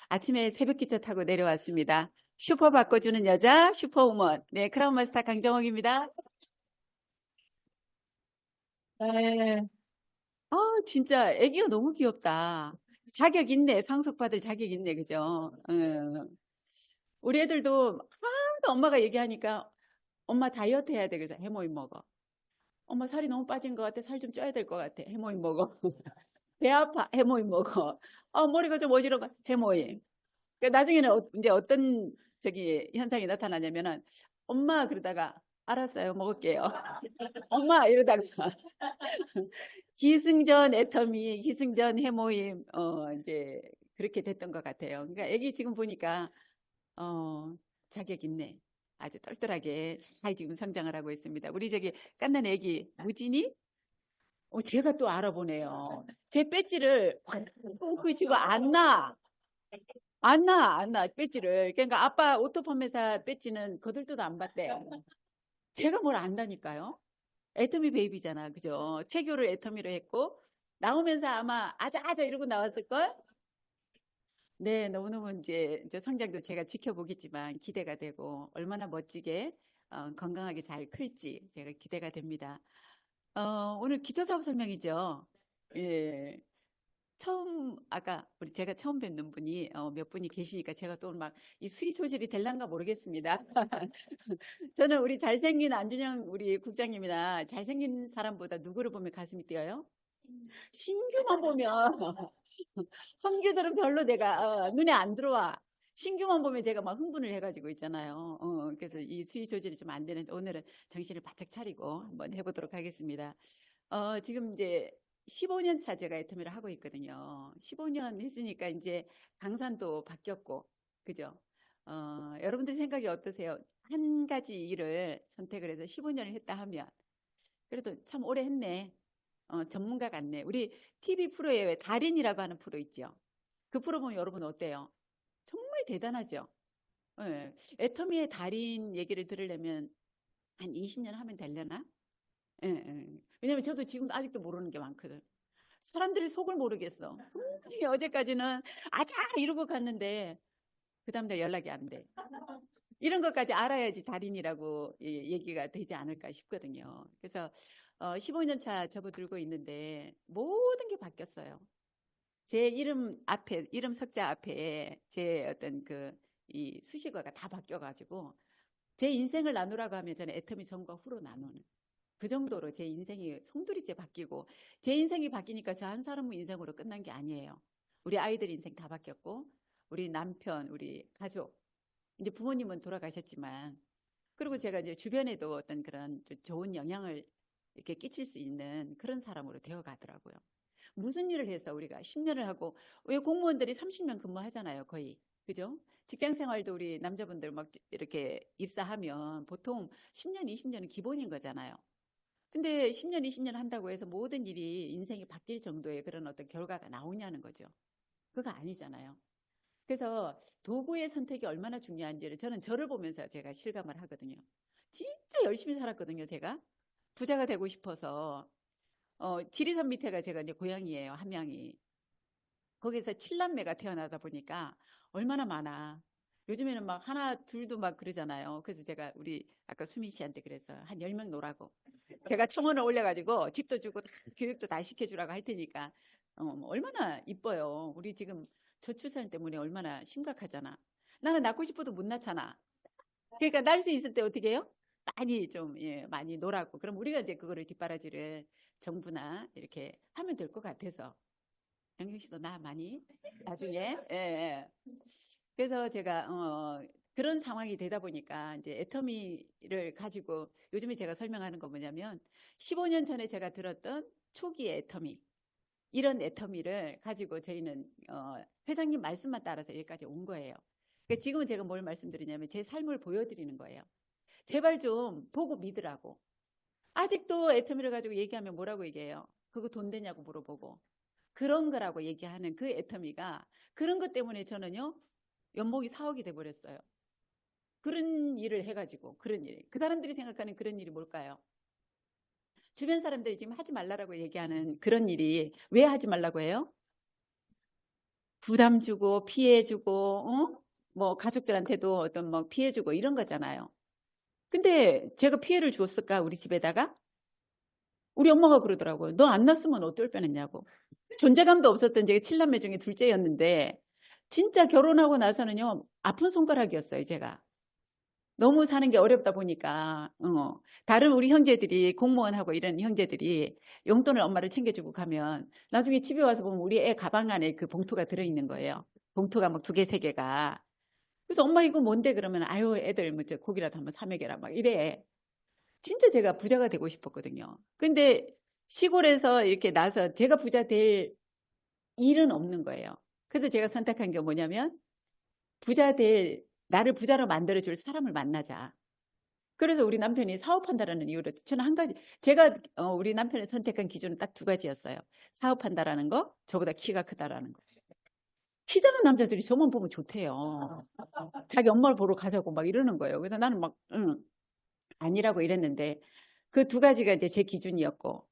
아침에 새벽 기차 타고 내려왔습니다. 슈퍼 바꿔주는 여자, 슈퍼우먼. 네, 크라운 마스터 강정옥입니다. 네. 진짜 애기가 너무 귀엽다. 자격 있네. 상속받을 자격 있네. 그죠? 우리 애들도 하도 엄마가 얘기하니까 엄마 다이어트 해야 돼. 그래서 해모임 먹어. 엄마 살이 너무 빠진 것 같아. 살 좀 쪄야 될 것 같아. 해모임 먹어. 배 아파. 해모임 먹어. 머리가 좀 어지러워. 해모임. 나중에는 이제 어떤 저기 현상이 나타나냐면은 엄마 그러다가 알았어요. 먹을게요. 엄마 이러다가 기승전 애터미, 기승전 해모임 이제 그렇게 됐던 것 같아요. 그러니까 애기 지금 보니까 어 자격 있네. 아주 똘똘하게 잘 지금 성장을 하고 있습니다. 우리 저기 깐난 애기 무진이 제가 또 알아보네요. 제 배지를 그 지금 안 나. 안 나, 배지를. 그러니까 아빠 오토 판매사 배지는 거들떠도 안 봤대요. 제가 뭘 안다니까요? 애터미 베이비잖아. 그죠? 태교를 애터미로 했고, 나오면서 아마 아자아자 이러고 나왔을걸? 네, 너무너무 이제 성장도 제가 지켜보겠지만 기대가 되고, 얼마나 멋지게, 건강하게 잘 클지 제가 기대가 됩니다. 오늘 기초사업 설명이죠. 예. 아까 제가 처음 뵙는 분이 몇 분이 계시니까 제가 또 막 이 수위 소질이 될란가 모르겠습니다. 저는 우리 잘생긴 안준영 우리 국장님이나 잘생긴 사람보다 누구를 보면 가슴이 뛰어요? 신규만 보면 황규들은 별로 내가 눈에 안 들어와. 신규만 보면 제가 막 흥분을 해가지고 있잖아요. 그래서 이 수위 조절이 좀 안 되는데 오늘은 정신을 바짝 차리고 한번 해보도록 하겠습니다. 지금 이제 15년 차 제가 애터미를 하고 있거든요. 15년 했으니까 이제 강산도 바뀌었고, 그죠? 여러분들 생각이 어떠세요? 한 가지 일을 선택을 해서 15년을 했다 하면, 그래도 참 오래 했네. 전문가 같네. 우리 TV 프로에 왜 달인이라고 하는 프로 있죠? 그 프로 보면 여러분 어때요? 정말 대단하죠? 예. 애터미의 달인 얘기를 들으려면 한 20년 하면 되려나? 예, 예. 왜냐면 저도 지금 아직도 모르는 게 많거든. 사람들이 속을 모르겠어. 어제까지는 아자 이러고 갔는데 그 다음날 연락이 안 돼. 이런 것까지 알아야지 달인이라고 얘기가 되지 않을까 싶거든요. 그래서 15년 차 접어들고 있는데 모든 게 바뀌었어요. 제 이름 앞에, 이름 석자 앞에 제 어떤 이 수식어가 다 바뀌어가지고 제 인생을 나누라고 하면 저는 애터미 전과 후로 나누는 그 정도로 제 인생이 송두리째 바뀌고 제 인생이 바뀌니까 저 한 사람의 인생으로 끝난 게 아니에요. 우리 아이들 인생 다 바뀌었고 우리 남편, 우리 가족 이제 부모님은 돌아가셨지만 그리고 제가 이제 주변에도 어떤 그런 좋은 영향을 이렇게 끼칠 수 있는 그런 사람으로 되어 가더라고요. 무슨 일을 해서 우리가 10년을 하고 왜 공무원들이 30년 근무하잖아요, 거의. 그죠? 직장 생활도 우리 남자분들 막 이렇게 입사하면 보통 10년, 20년은 기본인 거잖아요. 근데 10년, 20년 한다고 해서 모든 일이 인생이 바뀔 정도의 그런 어떤 결과가 나오냐는 거죠. 그거 아니잖아요. 그래서 도구의 선택이 얼마나 중요한지를 저는 저를 보면서 제가 실감을 하거든요. 진짜 열심히 살았거든요, 제가. 부자가 되고 싶어서. 지리산 밑에가 제가 이제 고향이에요, 함양이. 거기서 칠남매가 태어나다 보니까 얼마나 많아. 요즘에는 막 하나, 둘도 막 그러잖아요. 그래서 제가 우리 아까 수민 씨한테 그래서 한 10명 놓으라고. 제가 청원을 올려가지고 집도 주고 다 교육도 다 시켜주라고 할 테니까. 얼마나 이뻐요. 우리 지금 저출산 때문에 얼마나 심각하잖아. 나는 낳고 싶어도 못 낳잖아. 그러니까 낳을 수 있을 때 어떻게 해요? 많이 좀, 예, 많이 놀라고. 그럼 우리가 이제 그거를 뒷바라지를 정부나 이렇게 하면 될 것 같아서. 영경 씨도 나 많이 나중에. 예, 예. 그래서 제가 그런 상황이 되다 보니까 이제 애터미를 가지고 요즘에 제가 설명하는 건 뭐냐면 15년 전에 제가 들었던 초기의 애터미 이런 애터미를 가지고 저희는 회장님 말씀만 따라서 여기까지 온 거예요. 그러니까 지금은 제가 뭘 말씀드리냐면 제 삶을 보여드리는 거예요. 제발 좀 보고 믿으라고. 아직도 애터미를 가지고 얘기하면 뭐라고 얘기해요? 그거 돈 되냐고 물어보고. 그런 거라고 얘기하는 그 애터미가 그런 것 때문에 저는요 연봉이 4억이 돼버렸어요. 그런 일을 해가지고 그런 일. 그 사람들이 생각하는 그런 일이 뭘까요? 주변 사람들이 지금 하지 말라고 얘기하는 그런 일이 왜 하지 말라고 해요? 부담 주고 피해 주고 뭐 가족들한테도 어떤 뭐 피해 주고 이런 거잖아요. 근데 제가 피해를 줬을까 우리 집에다가? 우리 엄마가 그러더라고요. 너 안 낳았으면 어떨 뻔했냐고. 존재감도 없었던 제가 7남매 중에 둘째였는데 진짜 결혼하고 나서는요 아픈 손가락이었어요 제가. 너무 사는 게 어렵다 보니까 다른 우리 형제들이 공무원하고 이런 형제들이 용돈을 엄마를 챙겨주고 가면 나중에 집에 와서 보면 우리 애 가방 안에 그 봉투가 들어있는 거예요. 봉투가 막 2개, 3개가. 그래서 엄마 이거 뭔데 그러면 아유 애들 뭐 저 고기라도 한번 사 먹여라 막 이래. 진짜 제가 부자가 되고 싶었거든요. 근데 시골에서 이렇게 나서 제가 부자 될 일은 없는 거예요. 그래서 제가 선택한 게 뭐냐면 나를 부자로 만들어줄 사람을 만나자. 그래서 우리 남편이 사업한다라는 이유로 저는 한 가지 제가 우리 남편이 선택한 기준은 딱 2가지였어요. 사업한다라는 거, 저보다 키가 크다라는 거. 키 작은 남자들이 저만 보면 좋대요. 자기 엄마를 보러 가자고 막 이러는 거예요. 그래서 나는 막 아니라고 이랬는데 그 2가지가 이제 제 기준이었고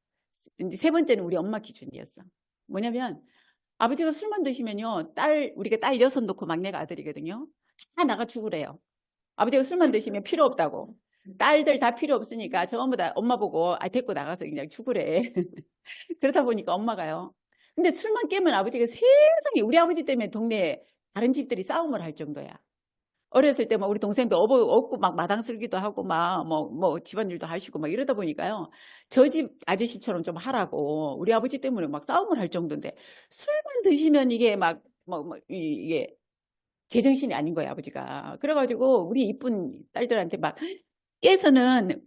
이제 3번째는 우리 엄마 기준이었어. 뭐냐면 아버지가 술만 드시면요 우리가 딸 6 놓고 막내가 아들이거든요. 다 나가 죽으래요. 아버지가 술만 드시면 필요 없다고. 딸들 다 필요 없으니까 전부 다 엄마 보고 데리고 나가서 그냥 죽으래. 그러다 보니까 엄마가요. 근데 술만 깨면 아버지가 세상에 우리 아버지 때문에 동네에 다른 집들이 싸움을 할 정도야. 어렸을 때 막 우리 동생도 업고 막 마당 쓸기도 하고 막 뭐 집안일도 하시고 막 이러다 보니까요. 저 집 아저씨처럼 좀 하라고 우리 아버지 때문에 막 싸움을 할 정도인데 술만 드시면 이게 막 이게 제정신이 아닌 거예요 아버지가. 그래가지고 우리 이쁜 딸들한테 막 깨서는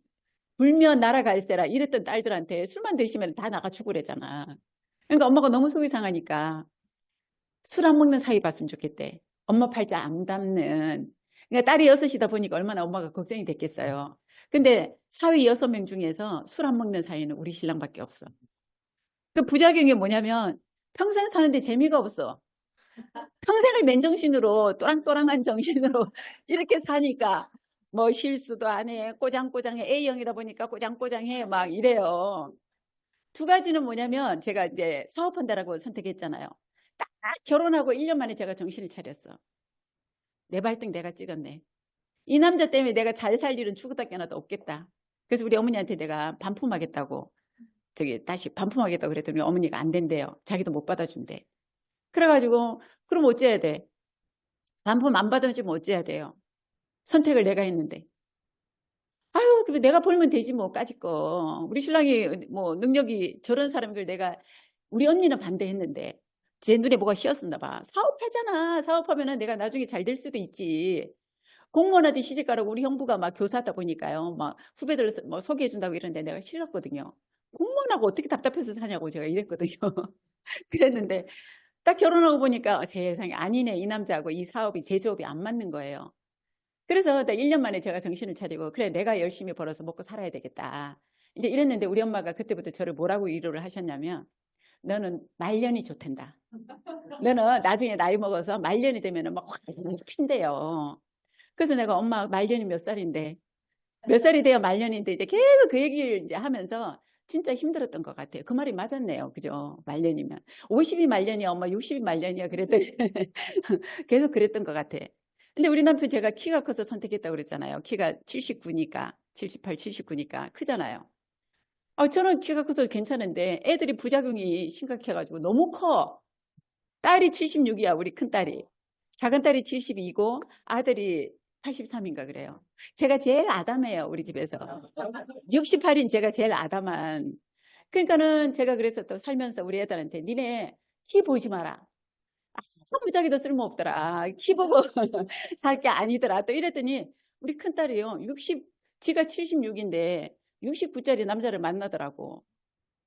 불면 날아갈세라 이랬던 딸들한테 술만 드시면 다 나가 죽으래잖아. 그러니까 엄마가 너무 속이 상하니까 술 안 먹는 사위 봤으면 좋겠대. 엄마 팔자 안 닮는. 그러니까 딸이 6이다 보니까 얼마나 엄마가 걱정이 됐겠어요. 근데 사위 6명 중에서 술 안 먹는 사위는 우리 신랑밖에 없어. 그 부작용이 뭐냐면 평생 사는데 재미가 없어. 평생을 맨정신으로 또랑또랑한 정신으로 이렇게 사니까 뭐 실수도 안 해. 꼬장꼬장해. A형이다 보니까 꼬장꼬장해. 막 이래요. 2가지는 뭐냐면 제가 이제 사업한다라고 선택했잖아요. 딱 결혼하고 1년 만에 제가 정신을 차렸어. 내 발등 내가 찍었네. 이 남자 때문에 내가 잘 살 일은 죽었다 깨어나도 없겠다. 그래서 우리 어머니한테 내가 반품하겠다고 다시 반품하겠다고 그랬더니 어머니가 안 된대요. 자기도 못 받아준대. 그래가지고 그럼 어째야 돼? 반품 안 받아주면 어째야 돼요? 선택을 내가 했는데. 아유, 그럼 내가 벌면 되지 뭐까짓 거. 우리 신랑이 뭐 능력이 저런 사람들 우리 언니는 반대했는데 제 눈에 뭐가 씌었었나 봐. 사업하잖아. 사업하면은 내가 나중에 잘 될 수도 있지. 공무원한테 시집가라고 우리 형부가 막 교사하다 보니까요. 막 후배들 뭐 소개해준다고 이러는데 내가 싫었거든요. 공무원하고 어떻게 답답해서 사냐고 제가 이랬거든요. 그랬는데 딱 결혼하고 보니까 세상에 아니네. 이 남자하고 이 사업이 제 조업이 안 맞는 거예요. 그래서 1년 만에 제가 정신을 차리고 그래 내가 열심히 벌어서 먹고 살아야 되겠다. 이제 이랬는데 우리 엄마가 그때부터 저를 뭐라고 위로를 하셨냐면 너는 말년이 좋단다. 너는 나중에 나이 먹어서 말년이 되면은 막 확 핀대요. 그래서 내가 엄마 말년이 몇 살인데 몇 살이 돼야 말년인데 이제 계속 그 얘기를 이제 하면서 진짜 힘들었던 것 같아요. 그 말이 맞았네요. 그죠? 말년이면 50이 말년이야 엄마 60이 말년이야 그랬더니 계속 그랬던 것 같아. 근데 우리 남편 제가 키가 커서 선택했다고 그랬잖아요. 키가 79니까 78, 79니까 크잖아요. 저는 키가 커서 괜찮은데 애들이 부작용이 심각해가지고 너무 커. 딸이 76이야 우리 큰딸이. 작은 딸이 72고 아들이 83인가 그래요. 제가 제일 아담해요 우리 집에서. 68인 제가 제일 아담한. 그러니까는 제가 그래서 또 살면서 우리 애들한테 니네 키 보지 마라. 무작위도 쓸모없더라. 키 보고 살 게 아니더라. 또 이랬더니 우리 큰딸이요. 지가 76인데 69짜리 남자를 만나더라고.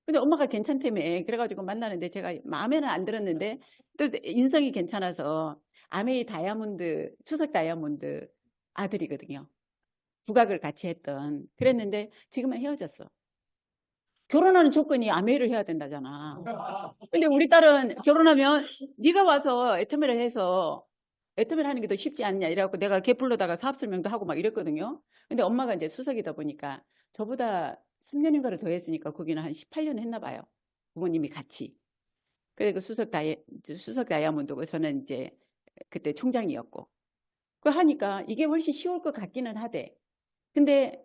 근데 엄마가 괜찮다며. 그래가지고 만나는데 제가 마음에는 안 들었는데 또 인성이 괜찮아서 아메이 다이아몬드, 추석 다이아몬드 아들이거든요. 국악을 같이 했던. 그랬는데 지금은 헤어졌어. 결혼하는 조건이 아메이를 해야 된다잖아. 근데 우리 딸은 결혼하면 네가 와서 애터미를 해서 애터미를 하는 게 더 쉽지 않냐 이래갖고 내가 걔 불러다가 사업 설명도 하고 막 이랬거든요. 근데 엄마가 이제 수석이다 보니까 저보다 3년인가를 더 했으니까 거기는 한 18년 했나 봐요. 부모님이 같이. 그래서 그 수석 다이아몬드고 저는 이제 그때 총장이었고. 그 하니까 이게 훨씬 쉬울 것 같기는 하대. 근데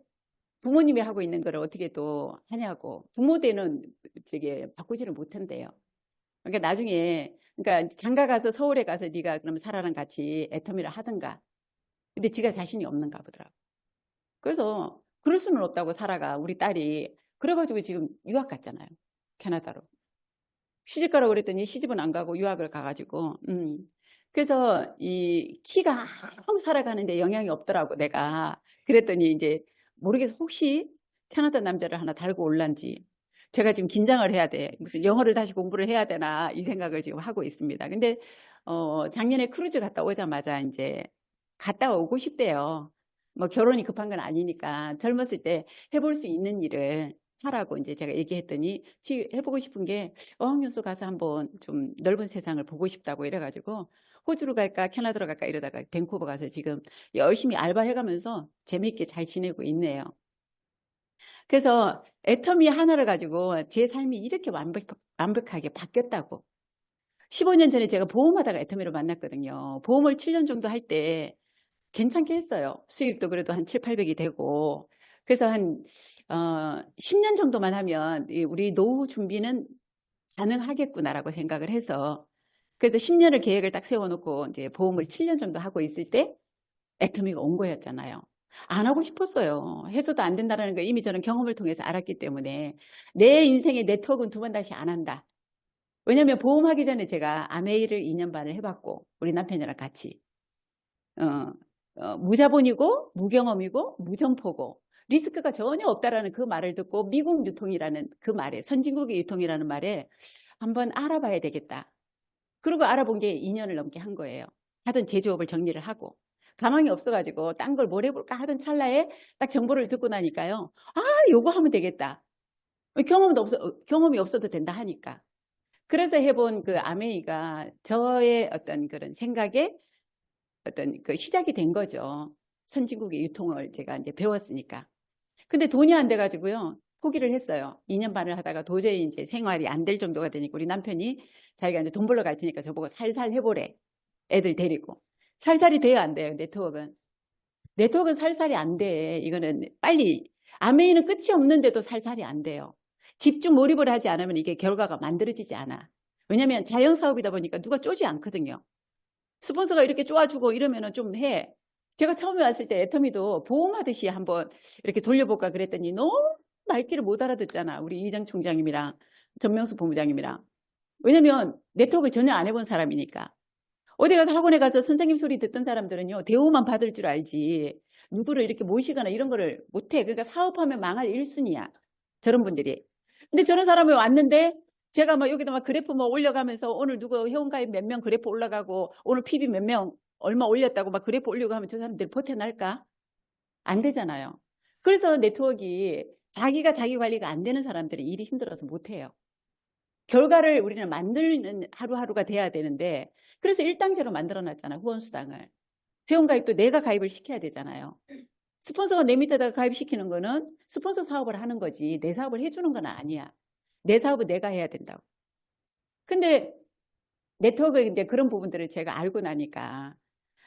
부모님이 하고 있는 걸 어떻게 또 하냐고. 부모 때는 저게 바꾸지를 못한대요. 그러니까 나중에, 그러니까 장가 가서 서울에 가서 네가 그러면 사라랑 같이 애터미를 하든가. 근데 지가 자신이 없는가 보더라고. 그래서 그럴 수는 없다고 사라가 우리 딸이 그래가지고 지금 유학 갔잖아요. 캐나다로. 시집 가라고 그랬더니 시집은 안 가고 유학을 가가지고. 그래서 이 키가 항상 살아가는데 영향이 없더라고 내가. 그랬더니 이제 모르겠어. 혹시 캐나다 남자를 하나 달고 올란지. 제가 지금 긴장을 해야 돼. 무슨 영어를 다시 공부를 해야 되나 이 생각을 지금 하고 있습니다. 근데 작년에 크루즈 갔다 오자마자 이제 갔다 오고 싶대요. 뭐 결혼이 급한 건 아니니까 젊었을 때 해볼 수 있는 일을 하라고 이제 제가 얘기했더니 해보고 싶은 게 어학연수 가서 한번 좀 넓은 세상을 보고 싶다고 이래가지고 호주로 갈까 캐나다로 갈까 이러다가 밴쿠버 가서 지금 열심히 알바해가면서 재미있게 잘 지내고 있네요. 그래서 애터미 하나를 가지고 제 삶이 이렇게 완벽하게 바뀌었다고. 15년 전에 제가 보험하다가 애터미를 만났거든요. 보험을 7년 정도 할 때 괜찮게 했어요. 수입도 그래도 한 7, 800이 되고. 그래서 한 10년 정도만 하면 우리 노후 준비는 가능하겠구나라고 생각을 해서 그래서 10년을 계획을 딱 세워놓고 이제 보험을 7년 정도 하고 있을 때 애터미가 온 거였잖아요. 안 하고 싶었어요. 해서도 안 된다는 걸 이미 저는 경험을 통해서 알았기 때문에 내 인생의 네트워크는 두 번 다시 안 한다. 왜냐하면 보험하기 전에 제가 아메이를 2년 반을 해봤고 우리 남편이랑 같이 무자본이고 무경험이고 무점포고 리스크가 전혀 없다라는 그 말을 듣고 미국 유통이라는 그 말에 선진국의 유통이라는 말에 한번 알아봐야 되겠다. 그리고 알아본 게 2년을 넘게 한 거예요. 하던 제조업을 정리를 하고 가망이 없어가지고 딴 걸 뭘 해볼까 하던 찰나에 딱 정보를 듣고 나니까요. 아, 요거 하면 되겠다. 경험이 없어도 된다 하니까. 그래서 해본 그 아메이가 저의 어떤 그런 생각에 어떤 그 시작이 된 거죠. 선진국의 유통을 제가 이제 배웠으니까. 근데 돈이 안 돼가지고요. 포기를 했어요. 2년 반을 하다가 도저히 이제 생활이 안 될 정도가 되니까 우리 남편이 자기가 이제 돈 벌러 갈 테니까 저보고 살살 해보래. 애들 데리고. 살살이 돼요, 안 돼요, 네트워크는? 네트워크는 살살이 안 돼. 이거는 빨리. 아메이는 끝이 없는데도 살살이 안 돼요. 집중 몰입을 하지 않으면 이게 결과가 만들어지지 않아. 왜냐면 자연사업이다 보니까 누가 쪼지 않거든요. 스폰서가 이렇게 쪼아주고 이러면은 좀 해. 제가 처음에 왔을 때 애터미도 보험하듯이 한번 이렇게 돌려볼까 그랬더니 너무 말귀를 못 알아듣잖아. 우리 이장 총장님이랑 전명수 본부장님이랑. 왜냐면 네트워크를 전혀 안 해본 사람이니까. 어디 가서 학원에 가서 선생님 소리 듣던 사람들은요. 대우만 받을 줄 알지. 누구를 이렇게 모시거나 이런 거를 못해. 그러니까 사업하면 망할 1순위야. 저런 분들이. 근데 저런 사람이 왔는데 제가 막 여기다 막 그래프 뭐 올려가면서 오늘 누구 회원가입 몇 명 그래프 올라가고 오늘 PB 몇 명 얼마 올렸다고 막 그래프 올리고 하면 저 사람들 버텨날까? 안 되잖아요. 그래서 네트워크가 자기가 자기 관리가 안 되는 사람들이 일이 힘들어서 못해요. 결과를 우리는 만드는 하루하루가 돼야 되는데 그래서 1당제로 만들어놨잖아요. 후원수당을. 회원가입도 내가 가입을 시켜야 되잖아요. 스폰서가 내 밑에다가 가입시키는 거는 스폰서 사업을 하는 거지 내 사업을 해주는 건 아니야. 내 사업은 내가 해야 된다고. 근데 네트워크 이제 그런 부분들을 제가 알고 나니까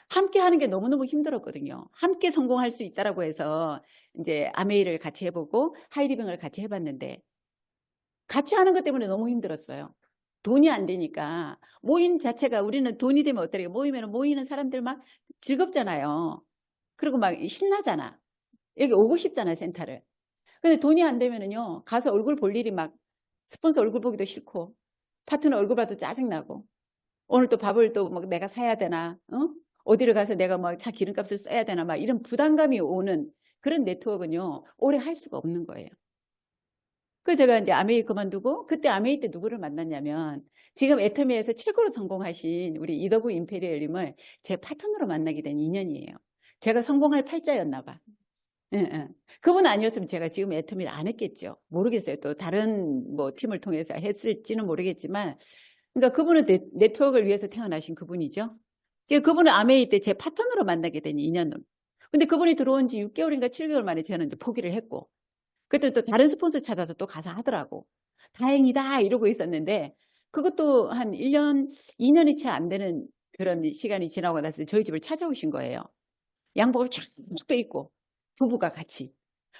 함께 하는 게 너무너무 힘들었거든요. 함께 성공할 수 있다라고 해서 이제 아메이를 같이 해보고 하이리빙을 같이 해봤는데 같이 하는 것 때문에 너무 힘들었어요. 돈이 안 되니까 모임 자체가 우리는 돈이 되면 어떠래요? 모이면 모이는 사람들 막 즐겁잖아요. 그리고 막 신나잖아. 여기 오고 싶잖아요, 센터를. 근데 돈이 안 되면은요, 가서 얼굴 볼 일이 막 스폰서 얼굴 보기도 싫고 파트너 얼굴 봐도 짜증나고 오늘 또 밥을 또 뭐 내가 사야 되나, 어디를 가서 내가 막 차 기름값을 써야 되나 막 이런 부담감이 오는 그런 네트워크는요, 오래 할 수가 없는 거예요. 그래서 제가 이제 아메이 그만두고 그때 아메이 때 누구를 만났냐면 지금 애터미에서 최고로 성공하신 우리 이더구 임페리얼님을 제 파트너로 만나게 된 인연이에요. 제가 성공할 팔자였나 봐. 예, 예. 그분 아니었으면 제가 지금 애터미를 안 했겠죠. 모르겠어요. 또 다른 뭐 팀을 통해서 했을지는 모르겠지만 그러니까 그분은 네트워크를 위해서 태어나신 그분이죠. 그분은 아메이 때 제 파트너로 만나게 된 인연은. 근데 그분이 들어온 지 6개월인가 7개월 만에 저는 이제 포기를 했고 그때 또 다른 스폰서 찾아서 또 가서 하더라고. 다행이다 이러고 있었는데 그것도 한 1년, 2년이 채 안 되는 그런 시간이 지나고 나서 저희 집을 찾아오신 거예요. 양복을 쫙 빼입고 부부가 같이.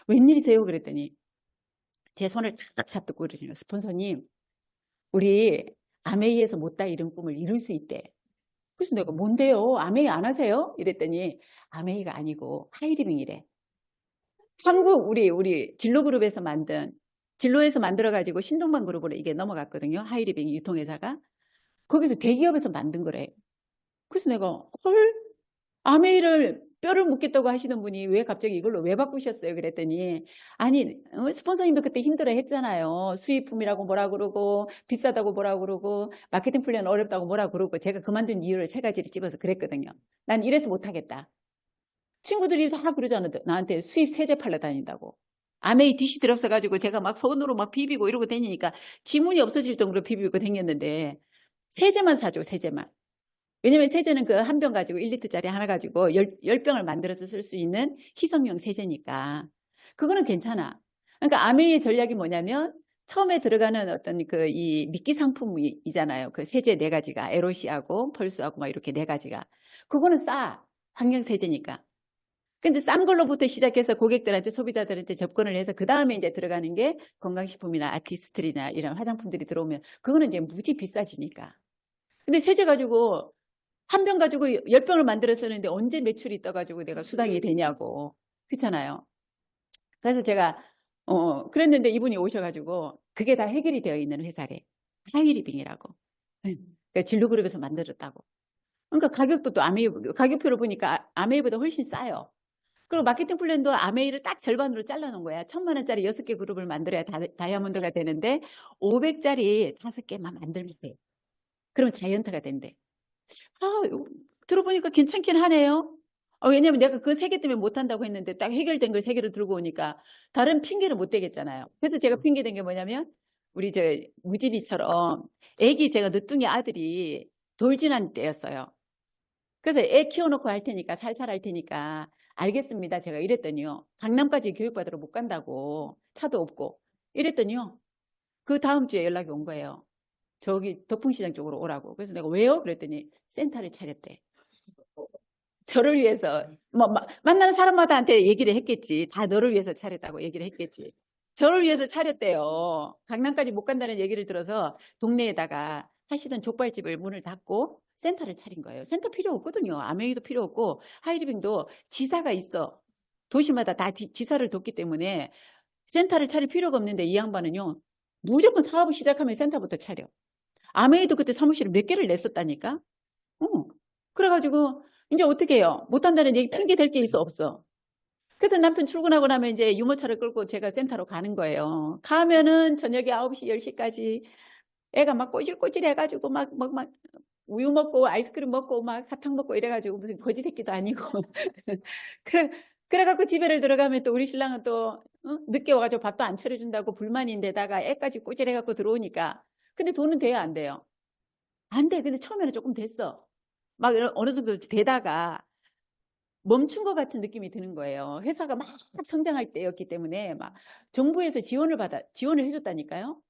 웬일이세요? 그랬더니 제 손을 탁 잡고 그러시는 거예요. 스폰서님, 우리 아메이에서 못다 이룬 꿈을 이룰 수 있대. 그래서 내가 뭔데요? 아메이 안 하세요? 이랬더니 아메이가 아니고 하이리빙이래. 한국 우리 진로그룹에서 진로에서 만들어가지고 신동반 그룹으로 이게 넘어갔거든요. 하이리빙 유통회사가. 거기서 대기업에서 만든 거래. 그래서 내가 헐, 아메이를 뼈를 묻겠다고 하시는 분이 왜 갑자기 이걸로 왜 바꾸셨어요? 그랬더니 아니 스폰서님도 그때 힘들어 했잖아요. 수입품이라고 뭐라 그러고 비싸다고 뭐라 그러고 마케팅 플랜 어렵다고 뭐라 그러고 제가 그만둔 이유를 3가지를 집어서 그랬거든요. 난 이래서 못하겠다. 친구들이 다 그러잖아. 나한테 수입 세제 팔러 다닌다고. 아메이 뒷이 들었어가지고 제가 막 손으로 막 비비고 이러고 다니니까 지문이 없어질 정도로 비비고 다녔는데 세제만 사줘, 세제만. 왜냐면 세제는 그 한 병 가지고 1리터짜리 하나 가지고 10병을 만들어서 쓸 수 있는 희석용 세제니까 그거는 괜찮아. 그러니까 아메이의 전략이 뭐냐면 처음에 들어가는 어떤 이 미끼 상품이잖아요. 그 세제 4가지가 에로시하고 펄스하고 막 이렇게 4가지가 그거는 싸. 환경 세제니까. 근데 싼 걸로부터 시작해서 고객들한테 소비자들한테 접근을 해서 그 다음에 이제 들어가는 게 건강식품이나 아티스트리나 이런 화장품들이 들어오면 그거는 이제 무지 비싸지니까. 근데 세제 가지고 한 병 가지고 10병을 만들어 쓰는데 언제 매출이 떠가지고 내가 수당이 되냐고. 그렇잖아요. 그래서 제가 그랬는데 이분이 오셔가지고 그게 다 해결이 되어 있는 회사래. 하이리빙이라고. 그러니까 진로그룹에서 만들었다고. 그러니까 가격도 또 가격표를 보니까 아메이보다 훨씬 싸요. 그리고 마케팅 플랜도 아메이를 딱 절반으로 잘라놓은 거야. 1,000만 원짜리 6개 그룹을 만들어야 다이아몬드가 되는데 500짜리 5개만 만들면 돼. 그럼 자이언트가 된대. 아, 들어보니까 괜찮긴 하네요. 왜냐면 내가 그 3개 때문에 못한다고 했는데 딱 해결된 걸 3개를 들고 오니까 다른 핑계를 못 대겠잖아요. 그래서 제가 핑계 댄 게 뭐냐면 우리 저 무진이처럼 애기 제가 늦둥이 아들이 돌진한 때였어요. 그래서 애 키워놓고 할 테니까 살살 할 테니까 알겠습니다. 제가 이랬더니요. 강남까지 교육받으러 못 간다고 차도 없고 이랬더니요. 그 다음 주에 연락이 온 거예요. 저기 덕풍시장 쪽으로 오라고. 그래서 내가 왜요? 그랬더니 센터를 차렸대. 저를 위해서 뭐 만나는 사람마다한테 얘기를 했겠지. 다 너를 위해서 차렸다고 얘기를 했겠지. 저를 위해서 차렸대요. 강남까지 못 간다는 얘기를 들어서 동네에다가 하시던 족발집을 문을 닫고 센터를 차린 거예요. 센터 필요 없거든요. 아메이도 필요 없고 하이리빙도 지사가 있어. 도시마다 다 지사를 뒀기 때문에 센터를 차릴 필요가 없는데 이 양반은요. 무조건 사업을 시작하면 센터부터 차려. 아메이도 그때 사무실을 몇 개를 냈었다니까. 그래가지고 이제 어떻게 해요? 못한다는 얘기 핑계 댈 게 있어 없어. 그래서 남편 출근하고 나면 이제 유모차를 끌고 제가 센터로 가는 거예요. 가면은 저녁에 9시, 10시까지 애가 막 꼬질꼬질 해가지고 막 우유 먹고 아이스크림 먹고 막 사탕 먹고 이래가지고 무슨 거지 새끼도 아니고. 그래갖고 집에를 들어가면 또 우리 신랑은 또 늦게 와가지고 밥도 안 차려준다고 불만인데다가 애까지 꼬질해갖고 들어오니까. 근데 돈은 돼요, 안 돼요? 안 돼. 근데 처음에는 조금 됐어. 막 어느 정도 되다가 멈춘 것 같은 느낌이 드는 거예요. 회사가 막 성장할 때였기 때문에 막 정부에서 지원을 해줬다니까요.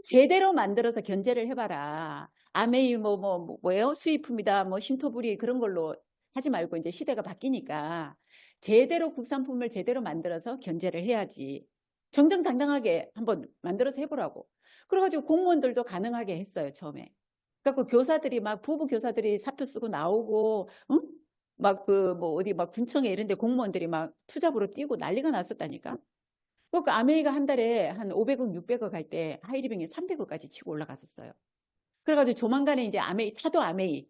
제대로 만들어서 견제를 해봐라. 아메이 뭐예요? 수입품이다, 뭐 신토부리 그런 걸로 하지 말고 이제 시대가 바뀌니까 제대로 국산품을 제대로 만들어서 견제를 해야지. 정정당당하게 한번 만들어서 해보라고. 그래가지고 공무원들도 가능하게 했어요, 처음에. 그래갖고 교사들이 막 부부 교사들이 사표 쓰고 나오고, 응? 막 뭐 어디 막 군청에 이런데 공무원들이 막 투잡으로 뛰고 난리가 났었다니까. 그러니까 아메이가 한 달에 한 500억, 600억 할 때 하이리빙이 300억까지 치고 올라갔었어요. 그래가지고 조만간에 이제 타도 아메이,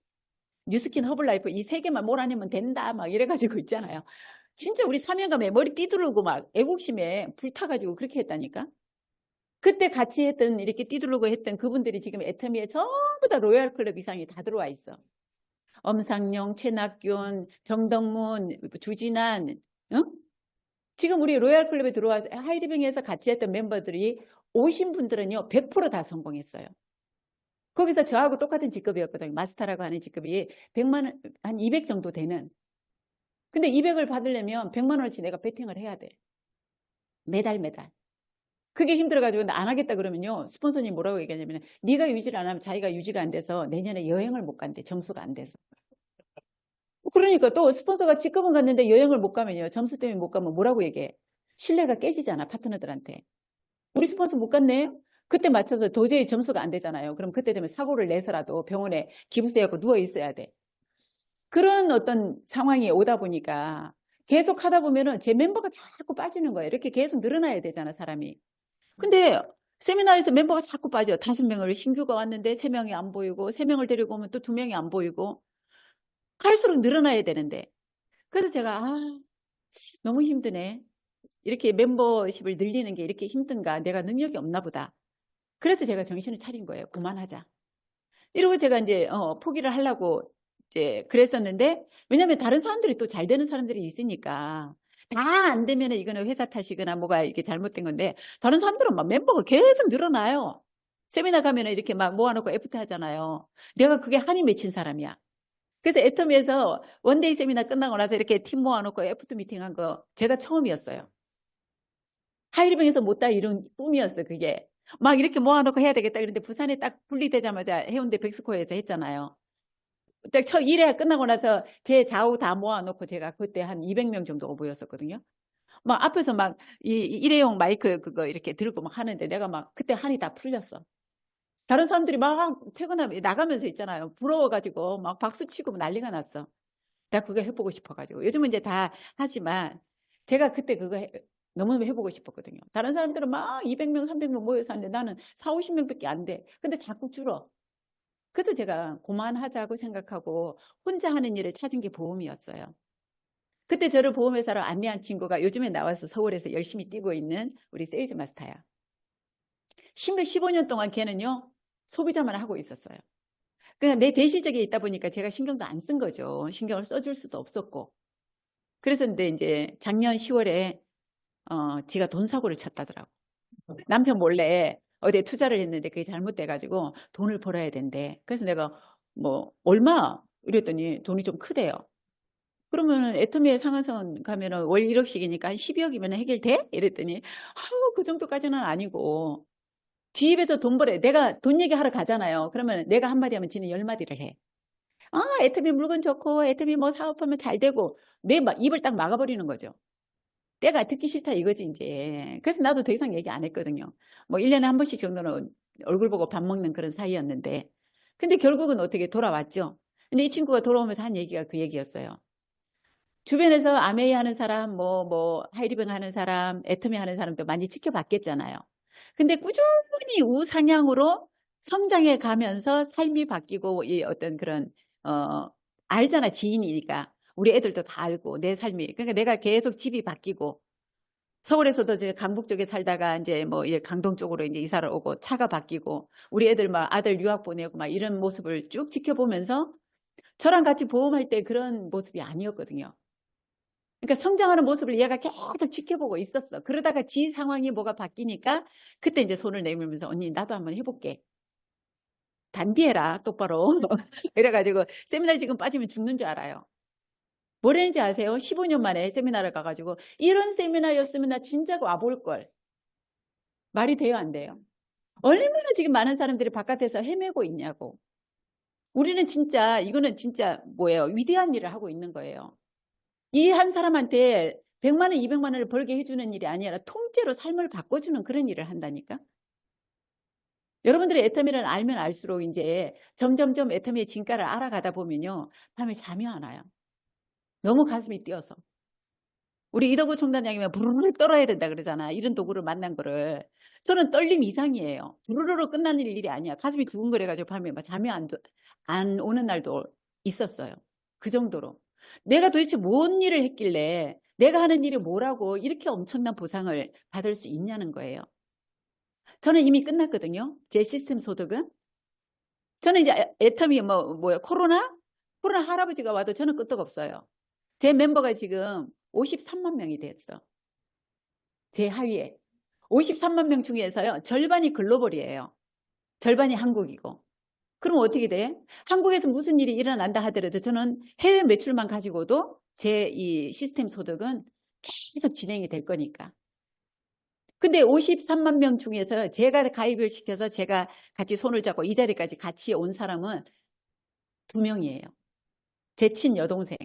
뉴스킨, 허블라이프 이 3개만 몰아내면 된다 막 이래가지고 있잖아요. 진짜 우리 사명감에 머리 띠두르고 막 애국심에 불타가지고 그렇게 했다니까. 그때 같이 했던 이렇게 띠두르고 했던 그분들이 지금 애터미에 전부 다 로얄 클럽 이상이 다 들어와 있어. 엄상용, 최낙균, 정덕문, 주진한, 응? 지금 우리 로얄 클럽에 들어와서 하이리빙에서 같이 했던 멤버들이 오신 분들은요 100%다 성공했어요. 거기서 저하고 똑같은 직급이었거든요. 마스터라고 하는 직급이 100만 원, 한 200 정도 되는. 근데 200을 받으려면 100만 원어치 내가 베팅을 해야 돼. 매달. 그게 힘들어가지고 나 안 하겠다 그러면요. 스폰서님 뭐라고 얘기하냐면 네가 유지를 안 하면 자기가 유지가 안 돼서 내년에 여행을 못 간대. 점수가 안 돼서. 그러니까 또 스폰서가 직급은 갔는데 여행을 못 가면요. 점수 때문에 못 가면 뭐라고 얘기해? 신뢰가 깨지잖아. 파트너들한테. 우리 스폰서 못 갔네? 그때 맞춰서 도저히 점수가 안 되잖아요. 그럼 그때 되면 사고를 내서라도 병원에 기부세하고 누워 있어야 돼. 그런 어떤 상황이 오다 보니까 계속 하다 보면은 제 멤버가 자꾸 빠지는 거예요. 이렇게 계속 늘어나야 되잖아, 사람이. 근데 세미나에서 멤버가 자꾸 빠져. 5명을 신규가 왔는데 3명이 안 보이고 3명을 데리고 오면 또 2명이 안 보이고 갈수록 늘어나야 되는데. 그래서 제가 너무 힘드네. 이렇게 멤버십을 늘리는 게 이렇게 힘든가? 내가 능력이 없나 보다. 그래서 제가 정신을 차린 거예요. 그만하자. 이러고 제가 이제 포기를 하려고 이제 그랬었는데 왜냐하면 다른 사람들이 또 잘 되는 사람들이 있으니까 다 안 되면 이거는 회사 탓이거나 뭐가 이렇게 잘못된 건데 다른 사람들은 막 멤버가 계속 늘어나요. 세미나 가면 이렇게 막 모아놓고 FT 하잖아요. 내가 그게 한이 맺힌 사람이야. 그래서 애터미에서 원데이 세미나 끝나고 나서 이렇게 팀 모아놓고 FT 미팅 한 거 제가 처음이었어요. 하이리뱅에서 못다 이룬 꿈이었어, 그게. 막 이렇게 모아놓고 해야 되겠다. 그런데 부산에 딱 분리되자마자 해운대 백스코에서 했잖아요. 딱 첫 1회 끝나고 나서 제 좌우 다 모아놓고 제가 그때 한 200명 정도가 모였었거든요. 막 앞에서 막 일회용 마이크 그거 이렇게 들고 막 하는데 내가 막 그때 한이 다 풀렸어. 다른 사람들이 막 퇴근하면 나가면서 있잖아요. 부러워가지고 막 박수 치고 난리가 났어. 나 그거 해보고 싶어가지고. 요즘은 이제 다 하지만 제가 그때 그거 너무 해보고 싶었거든요. 다른 사람들은 막 200명, 300명 모여서 하는데 나는 4, 50명밖에 안 돼. 근데 자꾸 줄어. 그래서 제가 그만하자고 생각하고 혼자 하는 일을 찾은 게 보험이었어요. 그때 저를 보험회사로 안내한 친구가 요즘에 나와서 서울에서 열심히 뛰고 있는 우리 세일즈 마스터야. 15년 동안 걔는요, 소비자만 하고 있었어요. 그냥 내 대실적에 있다 보니까 제가 신경도 안 쓴 거죠. 신경을 써줄 수도 없었고. 그래서 근데 이제 작년 10월에 지가 돈 사고를 쳤다더라고. 남편 몰래 어디에 투자를 했는데 그게 잘못돼가지고 돈을 벌어야 된대. 그래서 내가 뭐 얼마? 이랬더니 돈이 좀 크대요. 그러면 애터미의 상한선 가면은 월 1억씩이니까 한 12억이면 해결돼? 이랬더니 그 정도까지는 아니고 집에서 돈 벌어. 내가 돈 얘기하러 가잖아요. 그러면 내가 한마디 하면 지는 10마디를 해. 애터미 물건 좋고 애터미 뭐 사업하면 잘 되고 내 입을 딱 막아버리는 거죠. 때가 듣기 싫다 이거지 이제. 그래서 나도 더 이상 얘기 안 했거든요. 뭐 1년에 한 번씩 정도는 얼굴 보고 밥 먹는 그런 사이였는데 근데 결국은 어떻게 돌아왔죠. 근데 이 친구가 돌아오면서 한 얘기가 그 얘기였어요. 주변에서 아메이 하는 사람, 하이리뱅 하는 사람, 애터미 하는 사람도 많이 지켜봤겠잖아요. 근데 꾸준히 우상향으로 성장해 가면서 삶이 바뀌고 이 어떤 그런 알잖아, 지인이니까. 우리 애들도 다 알고 내 삶이. 그러니까 내가 계속 집이 바뀌고 서울에서도 이제 강북 쪽에 살다가 이제 뭐 강동 쪽으로 이제 이사를 오고 차가 바뀌고 우리 애들 막 아들 유학 보내고 막 이런 모습을 쭉 지켜보면서 저랑 같이 보험할 때 그런 모습이 아니었거든요. 그러니까 성장하는 모습을 얘가 계속 지켜보고 있었어. 그러다가 지 상황이 뭐가 바뀌니까 그때 이제 손을 내밀면서 언니 나도 한번 해볼게. 단디해라 똑바로. 이래가지고 세미나 지금 빠지면 죽는 줄 알아요. 뭐라는지 아세요? 15년 만에 세미나를 가가지고 이런 세미나였으면 나 진짜 와볼 걸. 말이 돼요 안 돼요? 얼마나 지금 많은 사람들이 바깥에서 헤매고 있냐고. 우리는 진짜 이거는 진짜 뭐예요? 위대한 일을 하고 있는 거예요. 이 한 사람한테 100만 원, 200만 원을 벌게 해주는 일이 아니라 통째로 삶을 바꿔주는 그런 일을 한다니까. 여러분들이 애터미를 알면 알수록 이제 점점점 애터미의 진가를 알아가다 보면요. 밤에 잠이 안 와요. 너무 가슴이 뛰어서. 우리 이덕우 총단장이면 부르르 떨어야 된다 그러잖아. 이런 도구를 만난 거를. 저는 떨림 이상이에요. 부르르 끝나는 일이 아니야. 가슴이 두근거려가지고 밤에 막 잠이 안 오는 날도 있었어요. 그 정도로. 내가 도대체 뭔 일을 했길래 내가 하는 일이 뭐라고 이렇게 엄청난 보상을 받을 수 있냐는 거예요. 저는 이미 끝났거든요. 제 시스템 소득은. 저는 이제 애터미 코로나 할아버지가 와도 저는 끄떡없어요. 제 멤버가 지금 53만 명이 됐어. 제 하위에. 53만 명 중에서요. 절반이 글로벌이에요. 절반이 한국이고. 그럼 어떻게 돼? 한국에서 무슨 일이 일어난다 하더라도 저는 해외 매출만 가지고도 제 이 시스템 소득은 계속 진행이 될 거니까. 근데 53만 명 중에서 제가 가입을 시켜서 제가 같이 손을 잡고 이 자리까지 같이 온 사람은 2명이에요. 제 친여동생.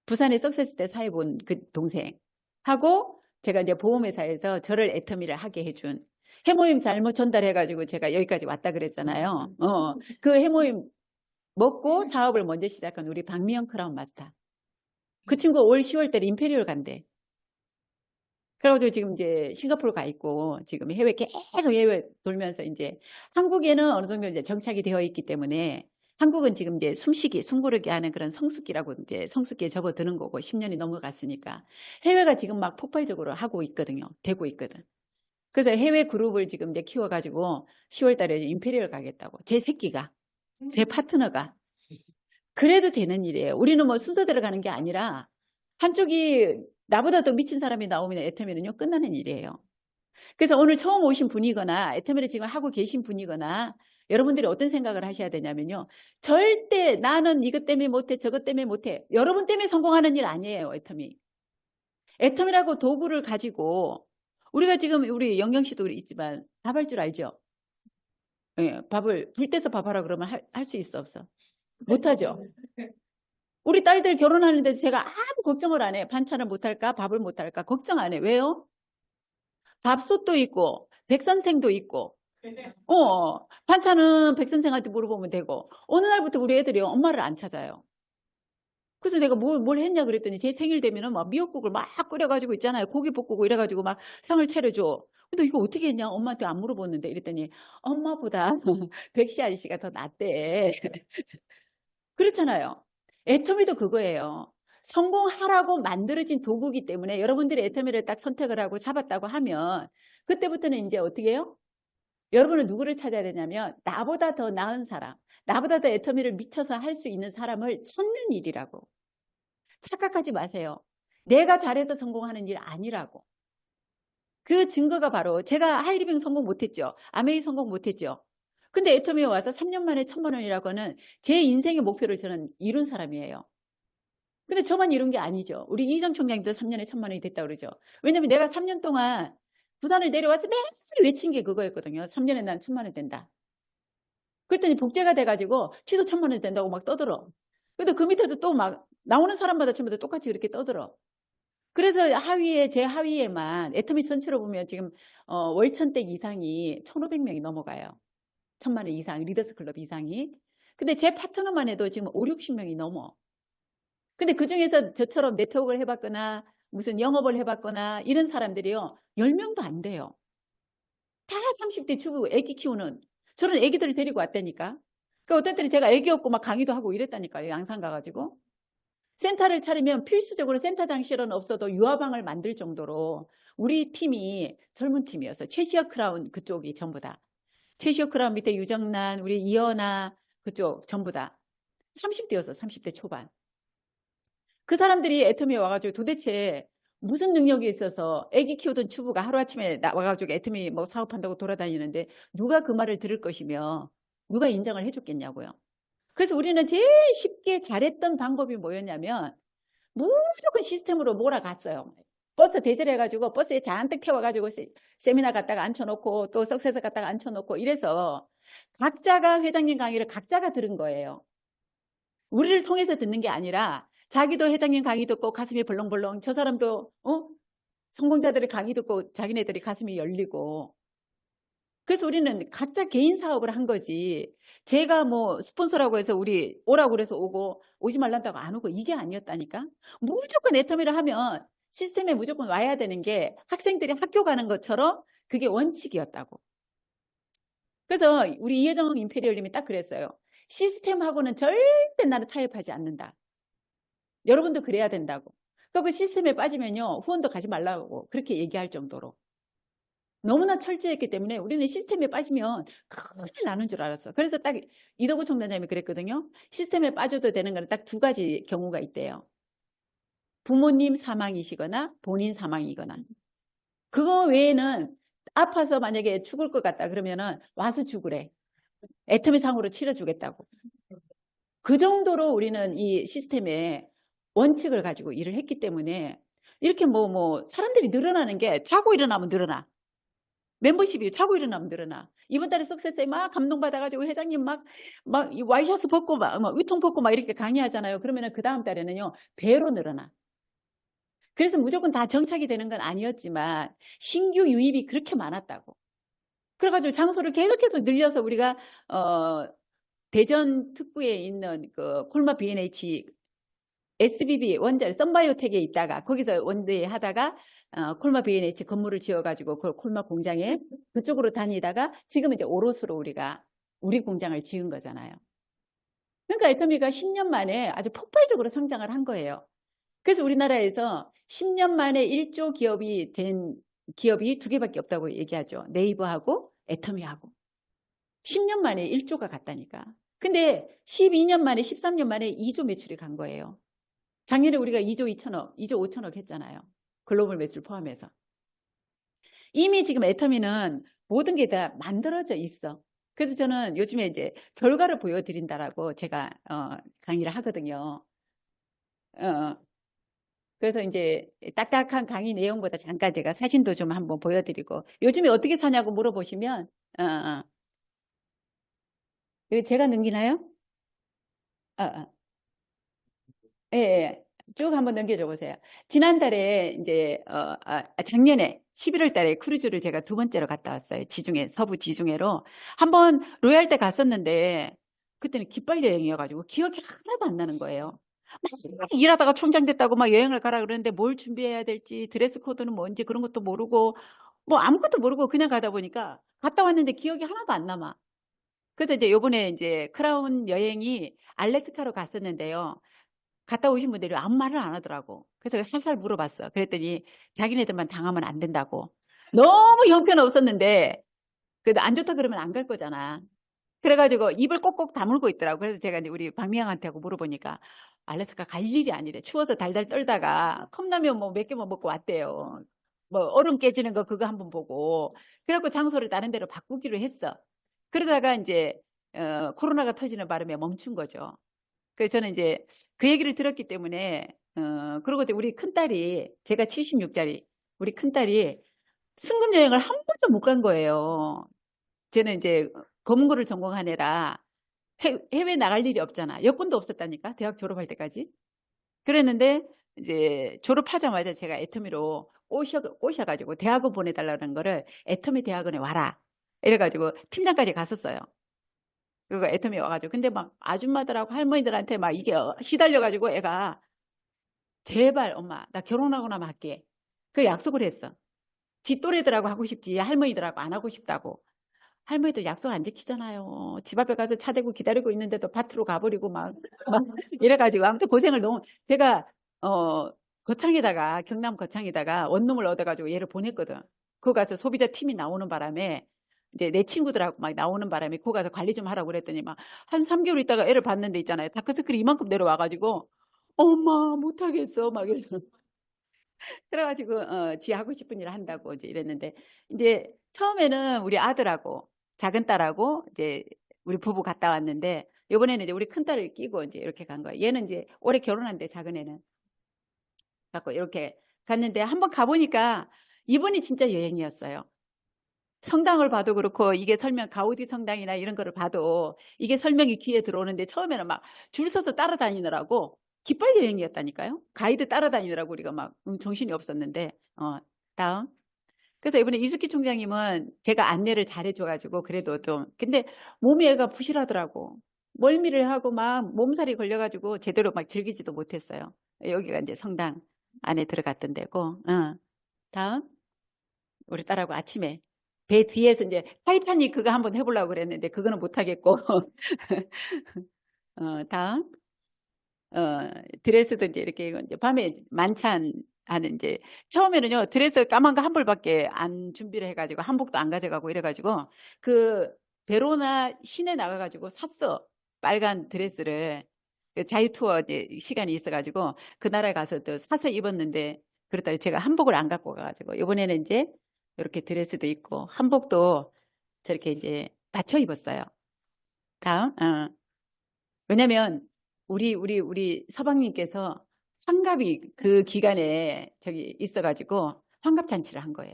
부산에 석세스 때 사회 본 그 동생. 하고 제가 이제 보험회사에서 저를 애터미를 하게 해준. 해모임 잘못 전달해가지고 제가 여기까지 왔다 그랬잖아요. 그 해모임 먹고 사업을 먼저 시작한 우리 박미영 크라운 마스터. 그 친구 올 10월 달에 임페리얼 간대. 그래가지고 지금 이제 싱가포르 가 있고 지금 계속 해외 돌면서 이제 한국에는 어느 정도 이제 정착이 되어 있기 때문에 한국은 지금 이제 숨고르기 하는 그런 성숙기라고 이제 성숙기에 접어드는 거고 10년이 넘어갔으니까 해외가 지금 막 폭발적으로 하고 있거든요. 되고 있거든. 그래서 해외 그룹을 지금 이제 키워가지고 10월 달에 임페리얼 가겠다고. 제 새끼가, 제 파트너가. 그래도 되는 일이에요. 우리는 뭐 순서대로 가는 게 아니라 한쪽이 나보다 더 미친 사람이 나오면 애터미는요 끝나는 일이에요. 그래서 오늘 처음 오신 분이거나 애터미를 지금 하고 계신 분이거나 여러분들이 어떤 생각을 하셔야 되냐면요. 절대 나는 이것 때문에 못해 저것 때문에 못해. 여러분 때문에 성공하는 일 아니에요. 애터미. 애터미라고 도구를 가지고 우리가 지금 우리 영경 씨도 있지만 밥 할 줄 알죠? 예, 밥을 불 때서 밥하라 그러면 할 수 있어 없어? 못하죠. 우리 딸들 결혼하는데 제가 아무 걱정을 안 해. 반찬을 못할까? 밥을 못할까? 걱정 안 해. 왜요? 밥솥도 있고 백선생도 있고 반찬은 백선생한테 물어보면 되고 어느 날부터 우리 애들이 엄마를 안 찾아요. 그래서 내가 뭘 했냐 그랬더니 제 생일 되면은 막 미역국을 막 끓여가지고 있잖아요. 고기 볶고 이래가지고 막 상을 차려줘. 근데 이거 어떻게 했냐? 엄마한테 안 물어봤는데 이랬더니 엄마보다 백시 아저씨가 더 낫대. 그렇잖아요. 애터미도 그거예요. 성공하라고 만들어진 도구이기 때문에 여러분들이 애터미를 딱 선택을 하고 잡았다고 하면 그때부터는 이제 어떻게 해요? 여러분은 누구를 찾아야 되냐면 나보다 더 나은 사람, 나보다 더 애터미를 미쳐서 할 수 있는 사람을 찾는 일이라고. 착각하지 마세요. 내가 잘해서 성공하는 일 아니라고. 그 증거가 바로 제가 하이리빙 성공 못했죠. 아메이 성공 못했죠. 근데 애터미에 와서 3년 만에 1,000만 원이라고는 제 인생의 목표를 저는 이룬 사람이에요. 근데 저만 이룬 게 아니죠. 우리 이정 총장님도 3년에 1,000만 원이 됐다고 그러죠. 왜냐면 내가 3년 동안 부산을 내려와서 매일 외친 게 그거였거든요. 3년에 난 1,000만 원 된다. 그랬더니 복제가 돼가지고 취소 1,000만 원 된다고 막 떠들어. 근데 그 밑에도 또 막 나오는 사람마다 전부 다 똑같이 그렇게 떠들어. 그래서 제 하위에만 애터미 전체로 보면 지금 월천댁 이상이 1,500명이 넘어가요. 1,000만 원 이상, 리더스 클럽 이상이. 근데 제 파트너만 해도 지금 5, 60명이 넘어. 근데 그중에서 저처럼 네트워크를 해봤거나 무슨 영업을 해봤거나 이런 사람들이요. 10명도 안 돼요. 다 30대 주부 애기 키우는 저런 애기들을 데리고 왔다니까. 그러니까 어떤 때는 제가 애기 없고 막 강의도 하고 이랬다니까요. 양산 가가지고. 센터를 차리면 필수적으로 센터장실은 없어도 유아방을 만들 정도로 우리 팀이 젊은 팀이어서 최시어 크라운 그쪽이 전부 다. 최시어 크라운 밑에 유정란, 우리 이연아 그쪽 전부 다. 30대였어. 30대 초반. 그 사람들이 애터미에 와가지고 도대체 무슨 능력이 있어서 애기 키우던 주부가 하루아침에 와가지고 애터미 뭐 사업한다고 돌아다니는데 누가 그 말을 들을 것이며 누가 인정을 해줬겠냐고요. 그래서 우리는 제일 쉽게 잘했던 방법이 뭐였냐면 무조건 시스템으로 몰아갔어요. 버스 대절해가지고 버스에 잔뜩 태워가지고 세미나 갔다가 앉혀놓고 또 석세서 갔다가 앉혀놓고 이래서 각자가 회장님 강의를 각자가 들은 거예요. 우리를 통해서 듣는 게 아니라 자기도 회장님 강의 듣고 가슴이 벌렁벌렁 저 사람도 성공자들의 강의 듣고 자기네들이 가슴이 열리고 그래서 우리는 각자 개인 사업을 한 거지 제가 뭐 스폰서라고 해서 우리 오라고 그래서 오고 오지 말란다고 안 오고 이게 아니었다니까. 무조건 애터미를 하면 시스템에 무조건 와야 되는 게 학생들이 학교 가는 것처럼 그게 원칙이었다고. 그래서 우리 이혜정 임페리얼님이 딱 그랬어요. 시스템하고는 절대 나를 타협하지 않는다. 여러분도 그래야 된다고. 그 시스템에 빠지면요 후원도 가지 말라고 그렇게 얘기할 정도로 너무나 철저했기 때문에 우리는 시스템에 빠지면 큰일 나는 줄 알았어. 그래서 딱 이덕우 총단장님이 그랬거든요. 시스템에 빠져도 되는 건 딱 2가지 경우가 있대요. 부모님 사망이시거나 본인 사망이거나. 그거 외에는 아파서 만약에 죽을 것 같다 그러면은 와서 죽으래. 애터미 상으로 치러주겠다고. 그 정도로 우리는 이 시스템에 원칙을 가지고 일을 했기 때문에 이렇게 사람들이 늘어나는 게 자고 일어나면 늘어나. 멤버십이 자고 일어나면 늘어나. 이번 달에 석세스에 막 감동받아가지고 회장님 이 와이셔츠 벗고 막 위통 벗고 막 이렇게 강의하잖아요. 그러면은 그 다음 달에는요, 배로 늘어나. 그래서 무조건 다 정착이 되는 건 아니었지만 신규 유입이 그렇게 많았다고. 그래가지고 장소를 계속해서 늘려서 우리가 대전 특구에 있는 그 콜마 B&H SBB 원자력 썬바이오텍에 있다가 거기서 원대에 하다가 콜마 B&H 건물을 지어가지고 그 콜마 공장에 그쪽으로 다니다가 지금 이제 오롯으로 우리가 우리 공장을 지은 거잖아요. 그러니까 애터미가 10년 만에 아주 폭발적으로 성장을 한 거예요. 그래서 우리나라에서 10년 만에 1조 기업이 된 기업이 두 개밖에 없다고 얘기하죠. 네이버하고 애터미하고. 10년 만에 1조가 갔다니까. 근데 12년 만에 13년 만에 2조 매출이 간 거예요. 작년에 우리가 2조 2천억, 2조 5천억 했잖아요. 글로벌 매출 포함해서. 이미 지금 애터미는 모든 게 다 만들어져 있어. 그래서 저는 요즘에 이제 결과를 보여드린다라고 제가 강의를 하거든요. 그래서 이제 딱딱한 강의 내용보다 잠깐 제가 사진도 좀 한번 보여드리고 요즘에 어떻게 사냐고 물어보시면 이거 제가 넘기나요? 예, 예. 쭉 한번 넘겨줘 보세요. 지난달에 이제 작년에 11월 달에 크루즈를 제가 두 번째로 갔다 왔어요. 지중해, 서부 지중해로. 한번 로얄 때 갔었는데 그때는 깃발 여행이어가지고 기억이 하나도 안 나는 거예요. 막 일하다가 총장 됐다고 막 여행을 가라 그러는데 뭘 준비해야 될지 드레스 코드는 뭔지 그런 것도 모르고 뭐 아무것도 모르고 그냥 가다 보니까 갔다 왔는데 기억이 하나도 안 남아. 그래서 이제 요번에 이제 크라운 여행이 알래스카로 갔었는데요. 갔다 오신 분들이 아무 말을 안 하더라고. 그래서 살살 물어봤어. 그랬더니 자기네들만 당하면 안 된다고. 너무 형편없었는데 그래도 안 좋다 그러면 안 갈 거잖아. 그래가지고 입을 꼭꼭 다물고 있더라고. 그래서 제가 이제 우리 박미영한테 하고 물어보니까 알래스카 갈 일이 아니래. 추워서 달달 떨다가 컵라면 뭐 몇 개만 먹고 왔대요. 뭐 얼음 깨지는 거 그거 한번 보고. 그래갖고 장소를 다른 데로 바꾸기로 했어. 그러다가 이제 코로나가 터지는 바람에 멈춘 거죠. 그래서 저는 이제 그 얘기를 들었기 때문에 그리고 우리 큰딸이 제가 76짜리 우리 큰딸이 순금 여행을 한 번도 못 간 거예요. 저는 이제 검은고를 전공하느라 해외 나갈 일이 없잖아. 여권도 없었다니까. 대학 졸업할 때까지. 그랬는데 이제 졸업하자마자 제가 애터미로 꼬셔가지고 대학원 보내달라는 거를 애터미 대학원에 와라. 이래가지고 팀장까지 갔었어요. 그거 애터미 와가지고. 근데 막 아줌마들하고 할머니들한테 막 이게 시달려가지고 애가 제발 엄마 나 결혼하고 나면 할게. 그 약속을 했어. 지 또래들하고 하고 싶지 할머니들하고 안 하고 싶다고. 할머니들 약속 안 지키잖아요. 집 앞에 가서 차 대고 기다리고 있는데도 밭으로 가버리고 막 이래가지고 아무튼 고생을 너무 제가 거창에다가 경남 거창에다가 원룸을 얻어가지고 얘를 보냈거든. 그거 가서 소비자 팀이 나오는 바람에 이제 내 친구들하고 막 나오는 바람에 그거 가서 관리 좀 하라고 그랬더니 막 한 3개월 있다가 애를 봤는데 있잖아요. 다크서클이 이만큼 내려와가지고 엄마 못하겠어 막 이러서 그래가지고 지 하고 싶은 일 한다고 이제 이랬는데 이제 처음에는 우리 아들하고 작은 딸하고 이제 우리 부부 갔다 왔는데 이번에는 이제 우리 큰 딸을 끼고 이제 이렇게 간 거야. 얘는 이제 올해 결혼한대 작은 애는. 갖고 이렇게 갔는데 한번 가보니까 이번이 진짜 여행이었어요. 성당을 봐도 그렇고 이게 설명 가우디 성당이나 이런 거를 봐도 이게 설명이 귀에 들어오는데 처음에는 막 줄 서서 따라다니느라고 깃발 여행이었다니까요. 가이드 따라다니느라고 우리가 막 정신이 없었는데 다음. 그래서 이번에 이수키 총장님은 제가 안내를 잘해줘가지고 그래도 좀 근데 몸이 애가 부실하더라고. 멀미를 하고 막 몸살이 걸려가지고 제대로 막 즐기지도 못했어요. 여기가 이제 성당 안에 들어갔던 데고. 다음. 우리 딸하고 아침에 배 뒤에서 이제 타이타닉 그거 한번 해보려고 그랬는데 그거는 못하겠고 다음 드레스도 이제 이렇게 이제 밤에 만찬 하는 이제 처음에는요 드레스 까만 거 한 벌밖에 안 준비를 해가지고 한복도 안 가져가고 이래가지고 그 베로나 시내 나가가지고 샀어 빨간 드레스를 그 자유 투어 이제 시간이 있어가지고 그 나라에 가서 또 사서 입었는데 그랬더니 제가 한복을 안 갖고 가가지고 이번에는 이제 이렇게 드레스도 입고 한복도 저렇게 이제 맞춰 입었어요. 다음. 왜냐면 우리 서방님께서 환갑이 그 기간에 저기 있어가지고 환갑잔치를 한 거예요.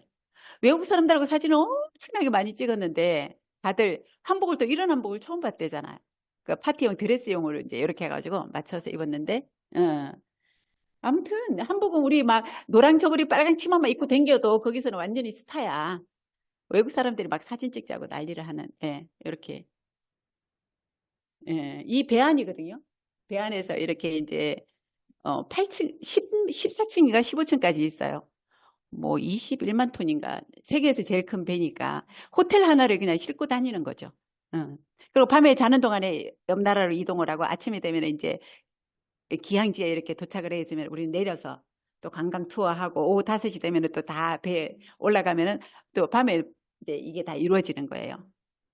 외국 사람들하고 사진을 엄청나게 많이 찍었는데 다들 한복을 또 이런 한복을 처음 봤대잖아요. 그 파티용 드레스용으로 이제 이렇게 해가지고 맞춰서 입었는데, 아무튼 한복은 우리 막 노랑 저고리 빨간 치마만 입고 댕겨도 거기서는 완전히 스타야. 외국 사람들이 막 사진 찍자고 난리를 하는, 예, 이렇게. 예, 이 배안이거든요. 배안에서 이렇게 이제 8층, 14층인가 15층까지 있어요. 뭐 21만 톤인가 세계에서 제일 큰 배니까 호텔 하나를 그냥 싣고 다니는 거죠. 응. 그리고 밤에 자는 동안에 옆 나라로 이동을 하고 아침에 되면 이제 기항지에 이렇게 도착을 해 있으면 우리 내려서 또 관광 투어하고 오후 5시 되면 또 다 배에 올라가면은 또 밤에 이제 이게 다 이루어지는 거예요.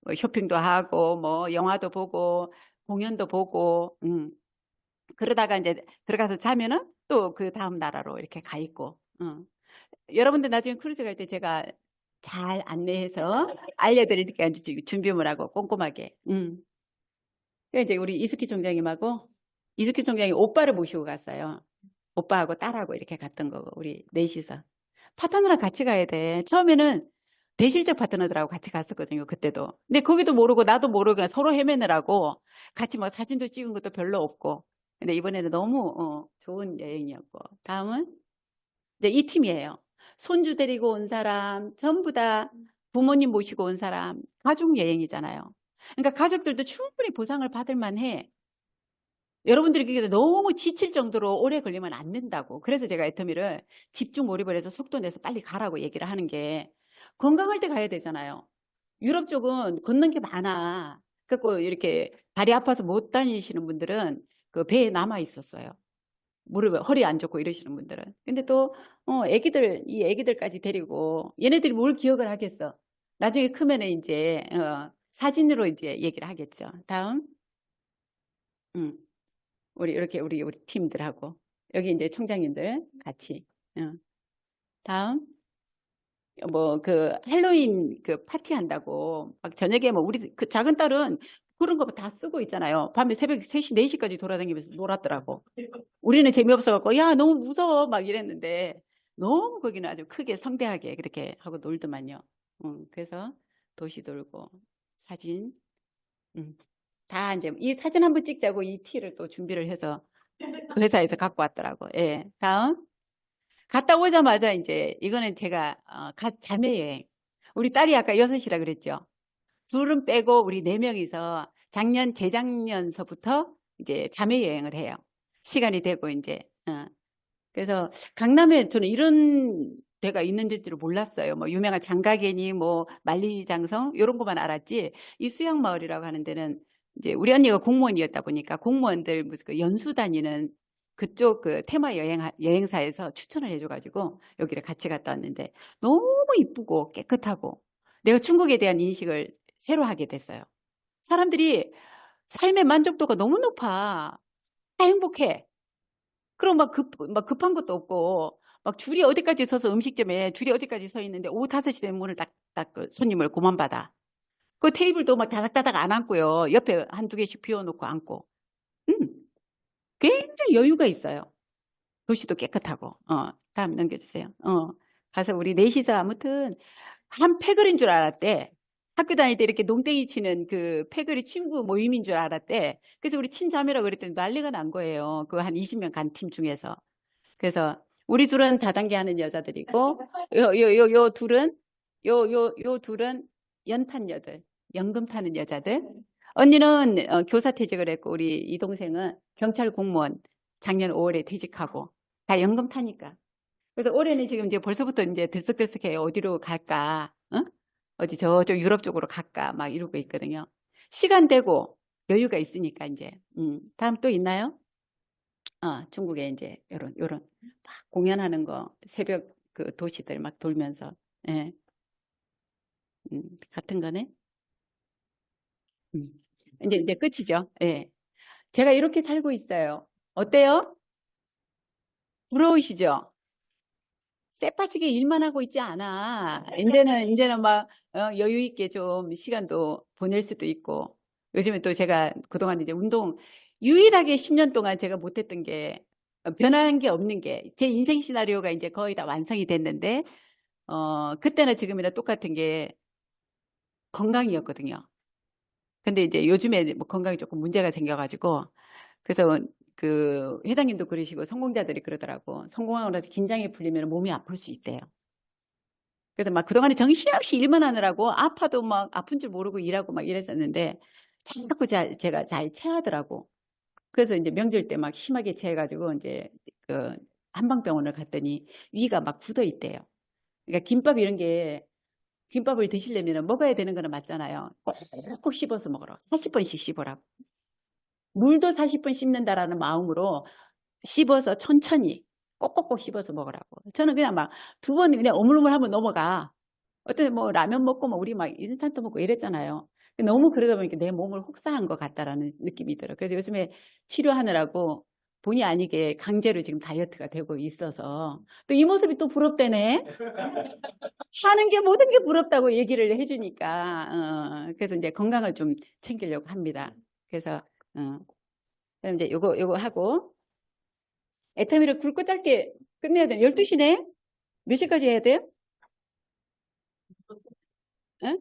뭐 쇼핑도 하고 뭐 영화도 보고 공연도 보고 그러다가 이제 들어가서 자면은 또 그 다음 나라로 이렇게 가 있고. 여러분들 나중에 크루즈 갈 때 제가 잘 안내해서 알려드리니까 준비물 하고 꼼꼼하게. 이제 우리 이수키 총장님하고 이수키 총장이 오빠를 모시고 갔어요. 오빠하고 딸하고 이렇게 갔던 거고 우리 넷이서 파트너랑 같이 가야 돼. 처음에는 대실적 파트너들하고 같이 갔었거든요. 그때도. 근데 거기도 모르고 나도 모르고 그냥 서로 헤매느라고 같이 뭐 사진도 찍은 것도 별로 없고. 근데 이번에는 너무 좋은 여행이었고. 다음은 이제 이 팀이에요. 손주 데리고 온 사람, 전부 다 부모님 모시고 온 사람, 가족 여행이잖아요. 그러니까 가족들도 충분히 보상을 받을 만해. 여러분들이 그게 너무 지칠 정도로 오래 걸리면 안 된다고. 그래서 제가 애터미를 집중 몰입을 해서 속도 내서 빨리 가라고 얘기를 하는 게 건강할 때 가야 되잖아요. 유럽 쪽은 걷는 게 많아. 그래서 이렇게 다리 아파서 못 다니시는 분들은 그 배에 남아 있었어요. 무릎에 허리 안 좋고 이러시는 분들은. 근데 또 이 애기들까지 데리고 얘네들이 뭘 기억을 하겠어. 나중에 크면은 이제 사진으로 이제 얘기를 하겠죠. 다음. 음. 우리 팀들하고 여기 이제 총장님들 같이. 다음. 뭐 그 할로윈 그 파티 한다고 막 저녁에 뭐 우리 그 작은 딸은 그런 거 다 쓰고 있잖아요. 밤에 새벽 3시, 4시까지 돌아다니면서 놀았더라고. 우리는 재미없어갖고 야 너무 무서워 막 이랬는데 너무 거기는 아주 크게 성대하게 그렇게 하고 놀더만요. 그래서 도시 돌고 사진 다 이제 이 사진 한번 찍자고 이 티를 또 준비를 해서 회사에서 갖고 왔더라고. 예. 다음. 갔다 오자마자 이제 이거는 제가 자매 여행. 우리 딸이 아까 6이라 그랬죠. 둘은 빼고 우리 4명이서 재작년서부터 이제 자매 여행을 해요. 시간이 되고 이제. 그래서 강남에 저는 이런 데가 있는지를 몰랐어요. 뭐 유명한 장가계니 뭐 만리장성 이런 것만 알았지. 이 수양마을이라고 하는 데는 이제 우리 언니가 공무원이었다 보니까 공무원들 무슨 그 연수 다니는 그쪽 그 테마 여행사에서 추천을 해줘가지고 여기를 같이 갔다 왔는데 너무 이쁘고 깨끗하고 내가 중국에 대한 인식을 새로 하게 됐어요. 사람들이 삶의 만족도가 너무 높아. 다 행복해. 그럼 막 급한 것도 없고, 막 줄이 어디까지 서서 음식점에 줄이 어디까지 서 있는데, 오후 5시 되면 문을 딱 그 손님을 고만 받아. 그 테이블도 막 다닥다닥 안 앉고요. 옆에 한두 개씩 비워놓고 앉고. 굉장히 여유가 있어요. 도시도 깨끗하고. 다음 넘겨주세요. 가서 우리 넷이서 아무튼 한 패거리인 줄 알았대. 학교 다닐 때 이렇게 농땡이 치는 그 패거리 친구 모임인 줄 알았대. 그래서 우리 친자매라고 그랬더니 난리가 난 거예요. 그 한 20명 간 팀 중에서. 그래서 우리 둘은 다단계 하는 여자들이고, 요 둘은 연탄 여들, 연금 타는 여자들. 언니는 교사 퇴직을 했고, 우리 이 동생은 경찰 공무원 작년 5월에 퇴직하고, 다 연금 타니까. 그래서 올해는 지금 이제 벌써부터 이제 들썩들썩해요. 어디로 갈까? 어디 저쪽 유럽 쪽으로 갈까? 막 이러고 있거든요. 시간 되고 여유가 있으니까 이제. 다음 또 있나요? 중국에 이제 요런 막 공연하는 거 새벽 그 도시들 막 돌면서 예. 같은 거네. 음. 이제 끝이죠. 예. 제가 이렇게 살고 있어요. 어때요? 부러우시죠? 쎄 빠지게 일만 하고 있지 않아. 이제는 막 여유 있게 좀 시간도 보낼 수도 있고. 요즘에 또 제가 그동안 이제 운동 유일하게 10년 동안 제가 못했던 게 변한 게 없는 게 제 인생 시나리오가 이제 거의 다 완성이 됐는데 그때나 지금이나 똑같은 게 건강이었거든요. 근데 이제 요즘에 뭐 건강이 조금 문제가 생겨가지고 그래서 그 회장님도 그러시고 성공자들이 그러더라고. 성공하고 나서 긴장이 풀리면 몸이 아플 수 있대요. 그래서 막 그동안에 정신없이 일만 하느라고 아파도 막 아픈 줄 모르고 일하고 막 이랬었는데 자꾸 제가 잘 체하더라고. 그래서 이제 명절 때 막 심하게 체해가지고 이제 그 한방병원을 갔더니 위가 막 굳어 있대요. 그러니까 김밥 이런 게 김밥을 드시려면 먹어야 되는 거는 맞잖아요. 꼭꼭 씹어서 먹으라고. 40번씩 씹으라고. 물도 40번 씹는다라는 마음으로 씹어서 천천히 꼭꼭꼭 씹어서 먹으라고. 저는 그냥 막 두 번 그냥 오물오물 하면 넘어가. 어떤 뭐 라면 먹고 뭐 우리 막 인스턴트 먹고 이랬잖아요. 너무 그러다 보니까 내 몸을 혹사한 것 같다라는 느낌이 들어요. 그래서 요즘에 치료하느라고 본의 아니게 강제로 지금 다이어트가 되고 있어서 또 이 모습이 또 부럽다네. 하는 게 모든 게 부럽다고 얘기를 해주니까 그래서 이제 건강을 좀 챙기려고 합니다. 그래서 그럼 이제 요거 하고 애터미를 굵고 짧게 끝내야 돼요. 12시네? 몇 시까지 해야 돼요? 응?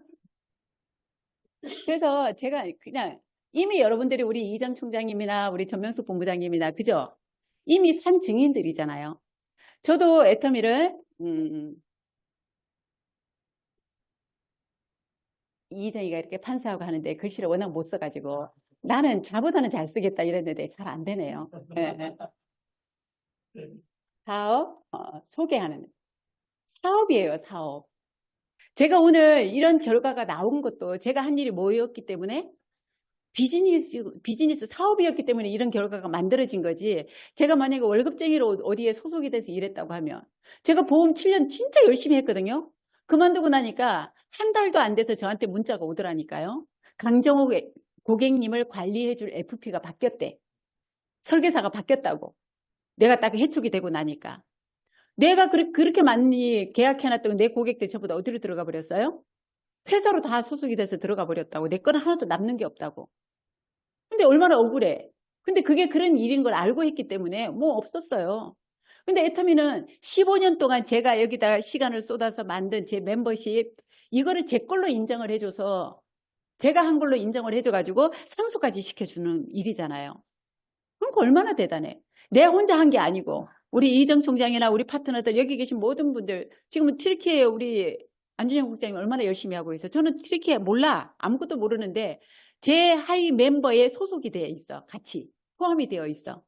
그래서 제가 그냥 이미 여러분들이 우리 이장 총장님이나 우리 전명숙 본부장님이나 그죠? 이미 산 증인들이잖아요. 저도 애터미를 이장이가 이렇게 판사하고 하는데 글씨를 워낙 못 써가지고 나는 자보다는 잘 쓰겠다 이랬는데 잘 안 되네요. 네. 사업 소개하는 사업이에요, 사업. 제가 오늘 이런 결과가 나온 것도 제가 한 일이 뭐였기 때문에 비즈니스 사업이었기 때문에 이런 결과가 만들어진 거지. 제가 만약에 월급쟁이로 어디에 소속이 돼서 일했다고 하면 제가 보험 7년 진짜 열심히 했거든요. 그만두고 나니까 한 달도 안 돼서 저한테 문자가 오더라니까요. 강정호 고객님을 관리해줄 FP가 바뀌었대. 설계사가 바뀌었다고. 내가 딱 해촉이 되고 나니까. 내가 그렇게 많이 계약해놨던 내 고객들 전부 다 어디로 들어가 버렸어요? 회사로 다 소속이 돼서 들어가 버렸다고. 내 거는 하나도 남는 게 없다고. 근데 얼마나 억울해. 근데 그게 그런 일인 걸 알고 있기 때문에 뭐 없었어요. 근데 애터미는 15년 동안 제가 여기다 시간을 쏟아서 만든 제 멤버십 이거를 제 걸로 인정을 해줘서 제가 한 걸로 인정을 해줘가지고 상수까지 시켜주는 일이잖아요. 그러니까 얼마나 대단해. 내가 혼자 한 게 아니고 우리 이정 총장이나 우리 파트너들 여기 계신 모든 분들 지금은 튀르키예 우리 안준영 국장님 얼마나 열심히 하고 있어. 저는 튀르키예 몰라. 아무것도 모르는데 제 하위 멤버에 소속이 되어 있어. 같이 포함이 되어 있어.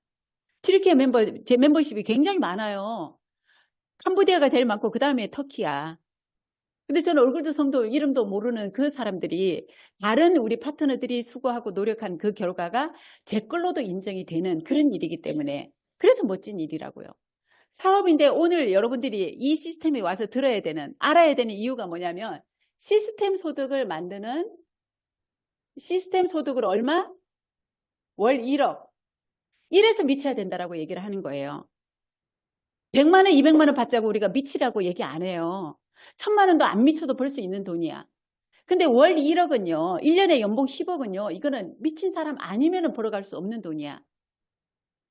튀르키예 멤버 제 멤버십이 굉장히 많아요. 캄보디아가 제일 많고 그 다음에 터키야. 근데 저는 얼굴도 성도 이름도 모르는 그 사람들이 다른 우리 파트너들이 수고하고 노력한 그 결과가 제 걸로도 인정이 되는 그런 일이기 때문에 그래서 멋진 일이라고요. 사업인데 오늘 여러분들이 이 시스템에 와서 들어야 되는 알아야 되는 이유가 뭐냐면 시스템 소득을 만드는 시스템 소득을 얼마? 월 1억. 이래서 미쳐야 된다라고 얘기를 하는 거예요. 100만 원, 200만 원 받자고 우리가 미치라고 얘기 안 해요. 1000만 원도 안 미쳐도 벌 수 있는 돈이야. 근데 월 1억은요, 1년에 연봉 10억은요, 이거는 미친 사람 아니면 벌어갈 수 없는 돈이야.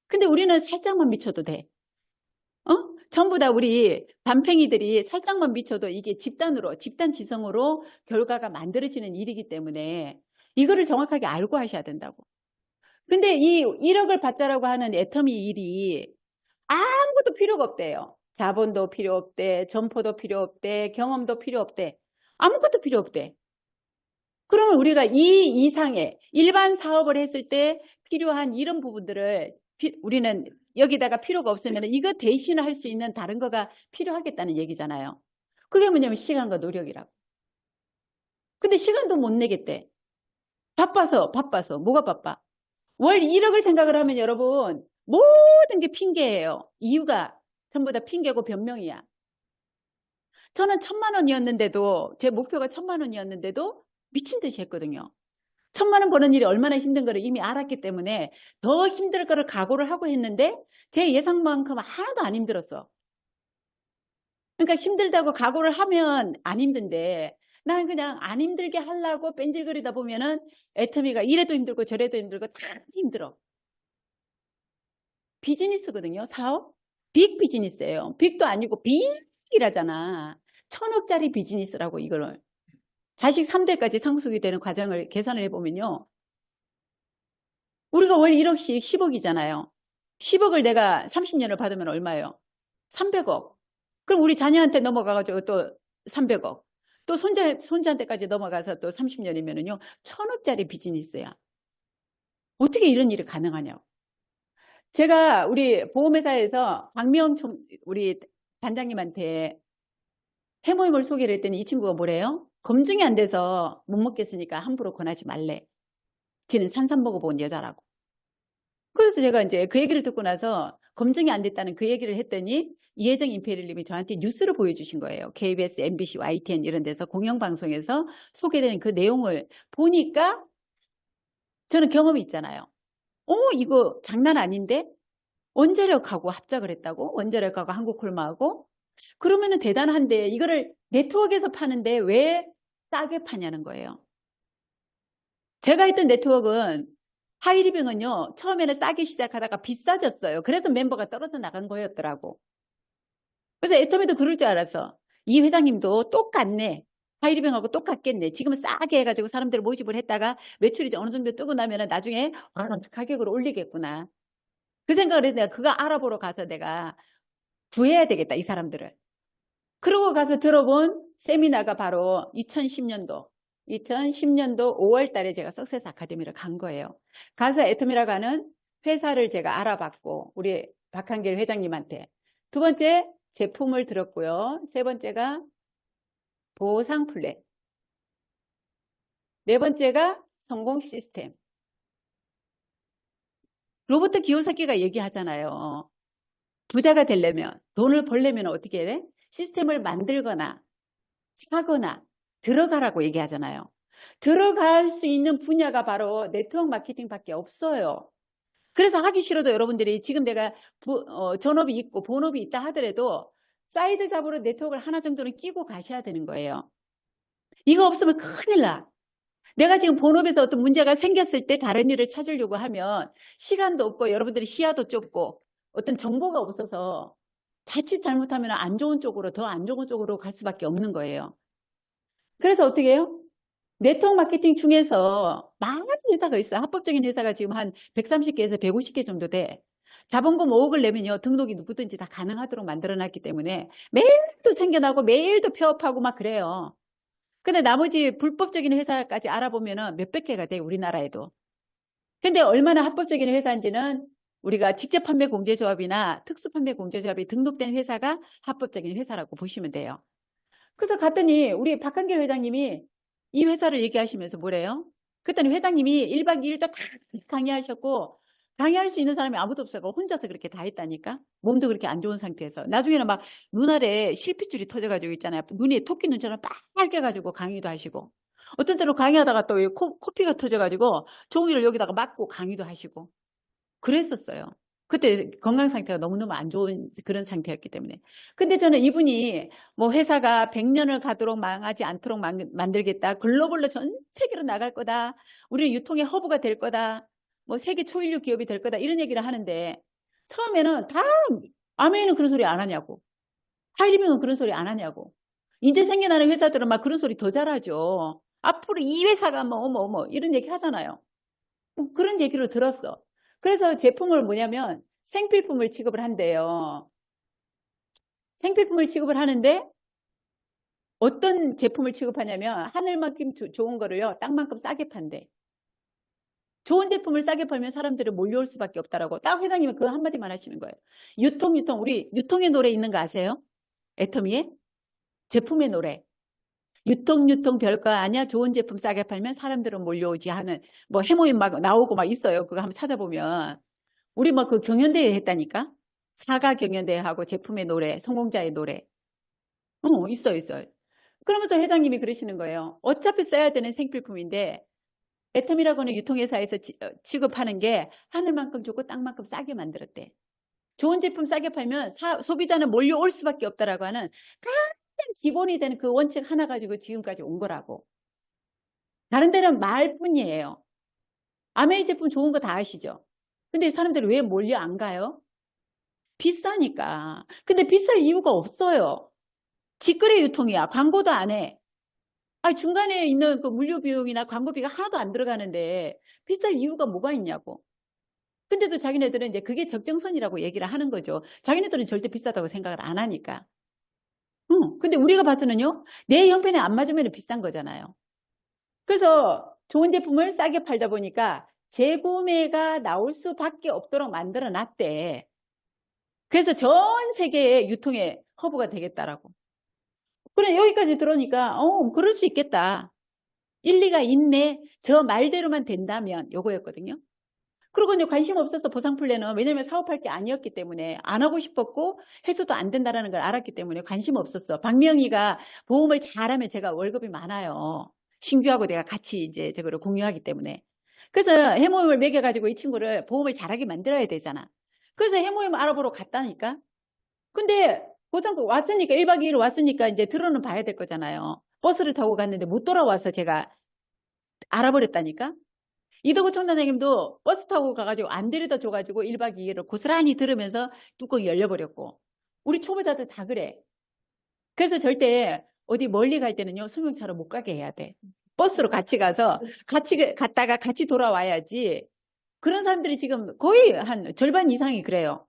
근데 우리는 살짝만 미쳐도 돼. 전부 다 우리 밤팽이들이 살짝만 미쳐도 이게 집단으로, 집단 지성으로 결과가 만들어지는 일이기 때문에 이거를 정확하게 알고 하셔야 된다고. 근데 이 1억을 받자라고 하는 애터미 일이 아무것도 필요가 없대요. 자본도 필요 없대, 점포도 필요 없대, 경험도 필요 없대. 아무것도 필요 없대. 그러면 우리가 이 이상의 일반 사업을 했을 때 필요한 이런 부분들을 우리는 여기다가 필요가 없으면 이거 대신을 할 수 있는 다른 거가 필요하겠다는 얘기잖아요. 그게 뭐냐면 시간과 노력이라고. 근데 시간도 못 내겠대. 바빠서 뭐가 바빠? 월 1억을 생각을 하면 여러분 모든 게 핑계예요. 이유가 전부 다 핑계고 변명이야. 저는 1000만 원이었는데도 제 목표가 1000만 원이었는데도 미친 듯이 했거든요. 1000만 원 버는 일이 얼마나 힘든 거를 이미 알았기 때문에 더 힘들 거를 각오를 하고 했는데 제 예상만큼 하나도 안 힘들었어. 그러니까 힘들다고 각오를 하면 안 힘든데 나는 그냥 안 힘들게 하려고 뺀질거리다 보면은 애터미가 이래도 힘들고 저래도 힘들고 다 힘들어. 비즈니스거든요. 사업? 빅 비즈니스예요. 빅도 아니고 빅이라잖아. 1,000억짜리 비즈니스라고 이걸. 자식 3대까지 상속이 되는 과정을 계산을 해보면요. 우리가 월 1억씩 10억이잖아요. 10억을 내가 30년을 받으면 얼마예요? 300억. 그럼 우리 자녀한테 넘어가가지고 또 300억. 또 손자한테까지 넘어가서 또 30년이면은요. 1,000억짜리 비즈니스야. 어떻게 이런 일이 가능하냐고. 제가 우리 보험회사에서 우리 단장님한테 해모임을 소개를 했더니 이 친구가 뭐래요? 검증이 안 돼서 못 먹겠으니까 함부로 권하지 말래. 지는 산삼 먹어본 여자라고. 그래서 제가 이제 그 얘기를 듣고 나서 검증이 안 됐다는 그 얘기를 했더니 이혜정 임페리얼님이 저한테 뉴스를 보여주신 거예요. KBS, MBC, YTN 이런 데서 공영방송에서 소개된 그 내용을 보니까 저는 경험이 있잖아요. 이거 장난 아닌데? 원자력하고 합작을 했다고? 원자력하고 한국콜마하고? 그러면은 대단한데 이거를 네트워크에서 파는데 왜 싸게 파냐는 거예요. 제가 했던 네트워크는 하이리빙은요. 처음에는 싸게 시작하다가 비싸졌어요. 그래서 멤버가 떨어져 나간 거였더라고. 그래서 애터미도 그럴 줄 알았어. 이 회장님도 똑같네. 하이리빙하고 똑같겠네. 지금은 싸게 해가지고 사람들을 모집을 했다가 매출이 어느 정도 뜨고 나면은 나중에 가격을 올리겠구나. 그 생각을 해서 내가 그거 알아보러 가서 내가 구해야 되겠다. 이 사람들을. 그러고 가서 들어본 세미나가 바로 2010년도 5월 달에 제가 석세스 아카데미를 간 거예요. 가서 애터미라고 하는 회사를 제가 알아봤고 우리 박한길 회장님한테 두 번째 제품을 들었고요. 세 번째가 보상 플랜. 네 번째가 성공 시스템. 로버트 기요사키가 얘기하잖아요. 부자가 되려면 돈을 벌려면 어떻게 해야 돼? 시스템을 만들거나 사거나 들어가라고 얘기하잖아요. 들어갈 수 있는 분야가 바로 네트워크 마케팅밖에 없어요. 그래서 하기 싫어도 여러분들이 지금 내가 전업이 있고 본업이 있다 하더라도 사이드 잡으로 네트워크를 하나 정도는 끼고 가셔야 되는 거예요. 이거 없으면 큰일 나. 내가 지금 본업에서 어떤 문제가 생겼을 때 다른 일을 찾으려고 하면 시간도 없고 여러분들이 시야도 좁고 어떤 정보가 없어서 자칫 잘못하면 안 좋은 쪽으로 더 안 좋은 쪽으로 갈 수밖에 없는 거예요. 그래서 어떻게 해요? 네트워크 마케팅 중에서 많은 회사가 있어요. 합법적인 회사가 지금 한 130개에서 150개 정도 돼. 자본금 5억을 내면요. 등록이 누구든지 다 가능하도록 만들어놨기 때문에 매일도 생겨나고 매일도 폐업하고 막 그래요. 근데 나머지 불법적인 회사까지 알아보면 몇백 개가 돼, 우리나라에도. 근데 얼마나 합법적인 회사인지는 우리가 직접 판매 공제조합이나 특수 판매 공제조합이 등록된 회사가 합법적인 회사라고 보시면 돼요. 그래서 갔더니 우리 박한길 회장님이 이 회사를 얘기하시면서 뭐래요? 그랬더니 회장님이 1박 2일도 다 강의하셨고 강의할 수 있는 사람이 아무도 없어서 혼자서 그렇게 다 했다니까? 몸도 그렇게 안 좋은 상태에서. 나중에는 막 눈 아래 실핏줄이 터져가지고 있잖아요. 눈이 토끼 눈처럼 빨개 가지고 강의도 하시고. 어떤 때로 강의하다가 또 코피가 터져가지고 종이를 여기다가 맞고 강의도 하시고. 그랬었어요. 그때 건강 상태가 너무너무 안 좋은 그런 상태였기 때문에. 근데 저는 이분이 뭐 회사가 100년을 가도록 망하지 않도록 만들겠다. 글로벌로 전 세계로 나갈 거다. 우리는 유통의 허브가 될 거다. 뭐 세계 초일류 기업이 될 거다. 이런 얘기를 하는데 처음에는 다 아메이는 그런 소리 안 하냐고. 하이리빙은 그런 소리 안 하냐고. 이제 생겨나는 회사들은 막 그런 소리 더 잘하죠. 앞으로 이 회사가 뭐 이런 얘기 하잖아요. 그런 얘기를 들었어. 그래서 제품을 뭐냐면 생필품을 취급을 한대요. 생필품을 취급을 하는데 어떤 제품을 취급하냐면 하늘만큼 좋은 거를요. 땅만큼 싸게 판대. 좋은 제품을 싸게 팔면 사람들은 몰려올 수밖에 없다라고 딱 회장님이 그 한마디만 하시는 거예요. 우리 유통의 노래 있는 거 아세요? 애터미의 제품의 노래. 유통 별거 아니야. 좋은 제품 싸게 팔면 사람들은 몰려오지 하는 뭐 해모임 막 나오고 막 있어요. 그거 한번 찾아보면 우리 뭐 그 경연대회 했다니까. 사과 경연대회하고 제품의 노래, 성공자의 노래. 있어요. 그러면서 회장님이 그러시는 거예요. 어차피 써야 되는 생필품인데 애텀이라고는 유통회사에서 취급하는 게 하늘만큼 좋고 땅만큼 싸게 만들었대. 좋은 제품 싸게 팔면 소비자는 몰려올 수밖에 없다라고 하는 가장 기본이 되는 그 원칙 하나 가지고 지금까지 온 거라고. 다른 데는 말뿐이에요. 아메이 제품 좋은 거 다 아시죠? 근데 사람들이 왜 몰려 안 가요? 비싸니까. 근데 비쌀 이유가 없어요. 직거래 유통이야. 광고도 안 해. 중간에 있는 그 물류 비용이나 광고비가 하나도 안 들어가는데 비쌀 이유가 뭐가 있냐고. 근데도 자기네들은 이제 그게 적정선이라고 얘기를 하는 거죠. 자기네들은 절대 비싸다고 생각을 안 하니까. 근데 우리가 봐서는요, 내 형편에 안 맞으면 비싼 거잖아요. 그래서 좋은 제품을 싸게 팔다 보니까 재구매가 나올 수밖에 없도록 만들어 놨대. 그래서 전 세계의 유통에 허브가 되겠다라고. 그래, 여기까지 들으니까, 그럴 수 있겠다. 일리가 있네. 저 말대로만 된다면, 요거였거든요. 그리고 이제 관심 없어서 보상플랜은 왜냐면 사업할 게 아니었기 때문에 안 하고 싶었고 해서도 안 된다는 걸 알았기 때문에 관심 없었어. 박명희가 보험을 잘하면 제가 월급이 많아요. 신규하고 내가 같이 이제 저거를 공유하기 때문에. 그래서 해모임을 매겨가지고 이 친구를 보험을 잘하게 만들어야 되잖아. 그래서 해모임 알아보러 갔다니까. 근데 보상금 왔으니까 1박 2일 왔으니까 이제 들어는 봐야 될 거잖아요. 버스를 타고 갔는데 못 돌아와서 제가 알아버렸다니까. 이덕우 총단장님도 버스 타고 가가지고 안 데려다 줘가지고 1박 2일을 고스란히 들으면서 뚜껑이 열려버렸고 우리 초보자들 다 그래. 그래서 절대 어디 멀리 갈 때는요 승용차로 못 가게 해야 돼. 버스로 같이 가서 같이 갔다가 같이 돌아와야지. 그런 사람들이 지금 거의 한 절반 이상이 그래요.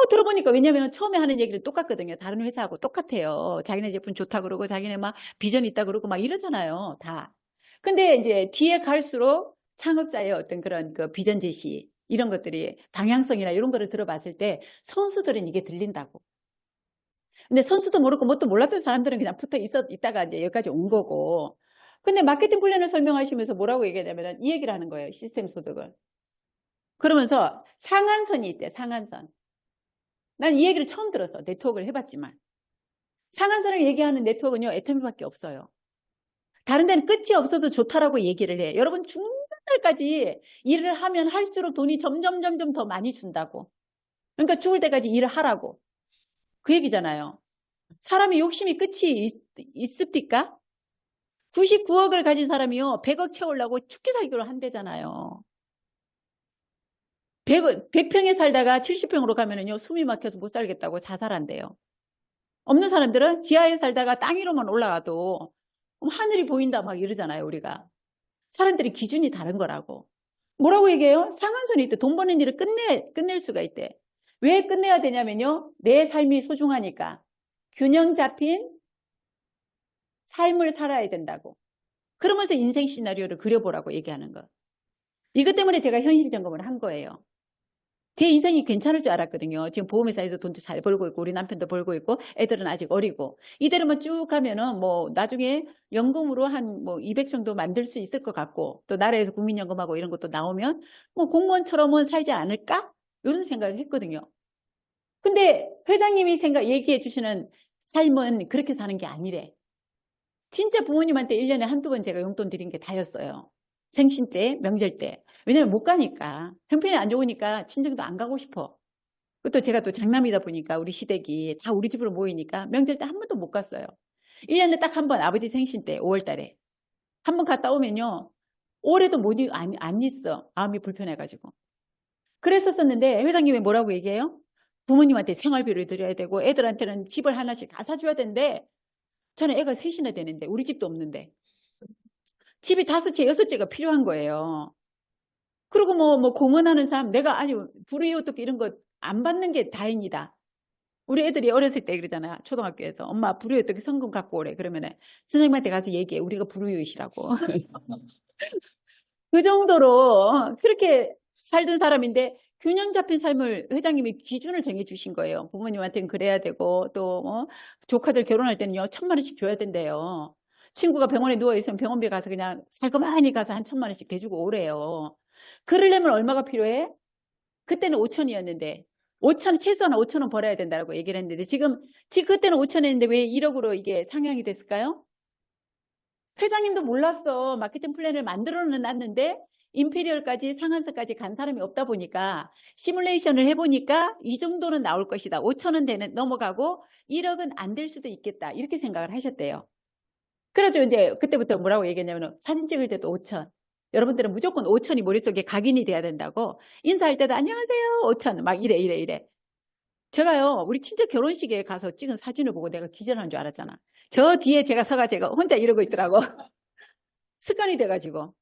들어보니까 왜냐면 처음에 하는 얘기를 똑같거든요. 다른 회사하고 똑같아요. 자기네 제품 좋다 그러고 자기네 막 비전 있다 그러고 막 이러잖아요. 다. 근데 이제 뒤에 갈수록 창업자의 어떤 그런 그 비전 제시 이런 것들이 방향성이나 이런 거를 들어봤을 때 선수들은 이게 들린다고. 근데 선수도 모르고 뭣도 몰랐던 사람들은 그냥 붙어 있다가 이제 여기까지 온 거고. 근데 마케팅 플랜을 설명하시면서 뭐라고 얘기하냐면 이 얘기를 하는 거예요. 시스템 소득을. 그러면서 상한선이 있대. 상한선. 난 이 얘기를 처음 들었어. 네트워크를 해봤지만. 상한선을 얘기하는 네트워크는요. 애터미밖에 없어요. 다른 데는 끝이 없어서 좋다라고 얘기를 해. 여러분 죽는 날까지 일을 하면 할수록 돈이 점점 더 많이 준다고. 그러니까 죽을 때까지 일을 하라고. 그 얘기잖아요. 사람이 욕심이 끝이 있습니까? 99억을 가진 사람이요. 100억 채우려고 죽기 살기로 한대잖아요. 100평에 살다가 70평으로 가면은요. 숨이 막혀서 못 살겠다고 자살한대요. 없는 사람들은 지하에 살다가 땅 위로만 올라가도 하늘이 보인다 막 이러잖아요. 우리가. 사람들이 기준이 다른 거라고. 뭐라고 얘기해요? 상한선이 있대. 돈 버는 일을 끝낼 수가 있대. 왜 끝내야 되냐면요. 내 삶이 소중하니까. 균형 잡힌 삶을 살아야 된다고. 그러면서 인생 시나리오를 그려보라고 얘기하는 거. 이것 때문에 제가 현실 점검을 한 거예요. 제 인생이 괜찮을 줄 알았거든요. 지금 보험회사에서 돈도 잘 벌고 있고 우리 남편도 벌고 있고 애들은 아직 어리고 이대로만 쭉 가면은 뭐 나중에 연금으로 한 뭐 200 정도 만들 수 있을 것 같고 또 나라에서 국민연금하고 이런 것도 나오면 뭐 공무원처럼은 살지 않을까? 이런 생각을 했거든요. 근데 회장님이 얘기해 주시는 삶은 그렇게 사는 게 아니래. 진짜 부모님한테 1년에 한두 번 제가 용돈 드린 게 다였어요. 생신 때, 명절 때. 왜냐면 못 가니까. 형편이 안 좋으니까 친정도 안 가고 싶어. 또 제가 또 장남이다 보니까 우리 시댁이 다 우리 집으로 모이니까 명절 때 한 번도 못 갔어요. 1년에 딱 한 번 아버지 생신 때 5월 달에. 한 번 갔다 오면요. 올해도 안 있어. 마음이 불편해가지고. 그랬었는데 회장님이 뭐라고 얘기해요? 부모님한테 생활비를 드려야 되고 애들한테는 집을 하나씩 다 사줘야 되는데 저는 애가 셋이나 되는데 우리 집도 없는데 집이 5채, 6채가 필요한 거예요. 그리고 뭐 공헌하는 사람 내가 아니 불우이웃돕기 이런 거 안 받는 게 다행이다. 우리 애들이 어렸을 때 그러잖아. 초등학교에서 엄마 불우이웃돕기 성금 갖고 오래. 그러면은 선생님한테 가서 얘기해. 우리가 불우이웃이라고. 그 정도로 그렇게 살던 사람인데 균형 잡힌 삶을 회장님이 기준을 정해주신 거예요. 부모님한테는 그래야 되고 또 조카들 결혼할 때는요 1,000만 원씩 줘야 된대요. 친구가 병원에 누워있으면 병원비 가서 그냥 살그만히 가서 한 1,000만 원씩 대주고 오래요. 그러려면 얼마가 필요해? 그때는 5천이었는데 5천 최소한 5천 원 벌어야 된다고 얘기를 했는데 지금 그때는 5천이었는데 왜 1억으로 이게 상향이 됐을까요? 회장님도 몰랐어. 마케팅 플랜을 만들어는 놨는데 임페리얼까지 상한선까지 간 사람이 없다 보니까 시뮬레이션을 해보니까 이 정도는 나올 것이다. 5천원 넘어가고 1억은 안 될 수도 있겠다. 이렇게 생각을 하셨대요. 그래서 이제 그때부터 뭐라고 얘기했냐면 사진 찍을 때도 5천. 여러분들은 무조건 5천이 머릿속에 각인이 돼야 된다고. 인사할 때도 안녕하세요 5천 막 이래. 제가요, 우리 친척 결혼식에 가서 찍은 사진을 보고 내가 기절한 줄 알았잖아. 저 뒤에 제가 서가지고 혼자 이러고 있더라고. 습관이 돼가지고.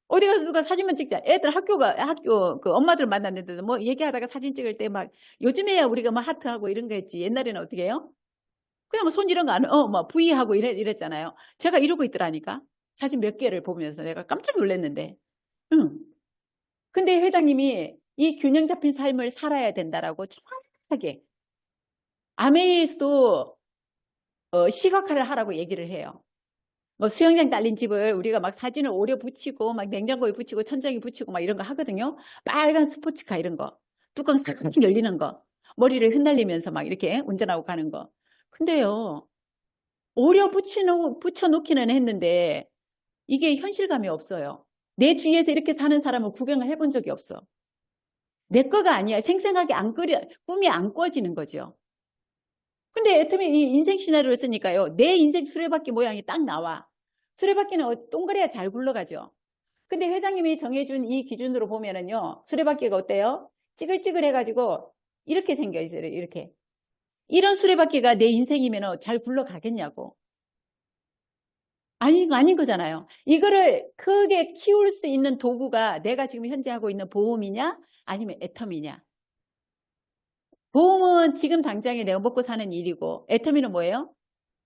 어디 가서 누가 사진만 찍자. 애들 학교 그 엄마들 만났는데도 뭐 얘기하다가 사진 찍을 때 막 요즘에야 우리가 뭐 하트하고 이런 거 했지. 옛날에는 어떻게 해요? 그냥 뭐 손 이런 거 안, 뭐 V하고 이랬잖아요. 제가 이러고 있더라니까. 사진 몇 개를 보면서 내가 깜짝 놀랐는데. 응. 근데 회장님이 이 균형 잡힌 삶을 살아야 된다라고 정확하게 아메이에서도 시각화를 하라고 얘기를 해요. 뭐 수영장 딸린 집을 우리가 막 사진을 오려 붙이고 막 냉장고에 붙이고 천장에 붙이고 막 이런 거 하거든요. 빨간 스포츠카 이런 거. 뚜껑 싹 열리는 거. 머리를 흩날리면서 막 이렇게 운전하고 가는 거. 근데요. 오려 붙여놓기는 했는데 이게 현실감이 없어요. 내 주위에서 이렇게 사는 사람을 구경을 해본 적이 없어. 내 거가 아니야. 생생하게 꿈이 안 꿔지는 거죠. 근데 애터미 이 인생 시나리오를 쓰니까요. 내 인생 수레바퀴 모양이 딱 나와. 수레바퀴는 동그래야 잘 굴러가죠. 근데 회장님이 정해준 이 기준으로 보면은요. 수레바퀴가 어때요? 찌글찌글 해가지고 이렇게 생겨 있어요. 이렇게. 이런 수레바퀴가 내 인생이면 잘 굴러가겠냐고. 아닌 거잖아요. 이거를 크게 키울 수 있는 도구가 내가 지금 현재 하고 있는 보험이냐? 아니면 애터미냐? 보험은 지금 당장에 내가 먹고 사는 일이고, 애터미는 뭐예요?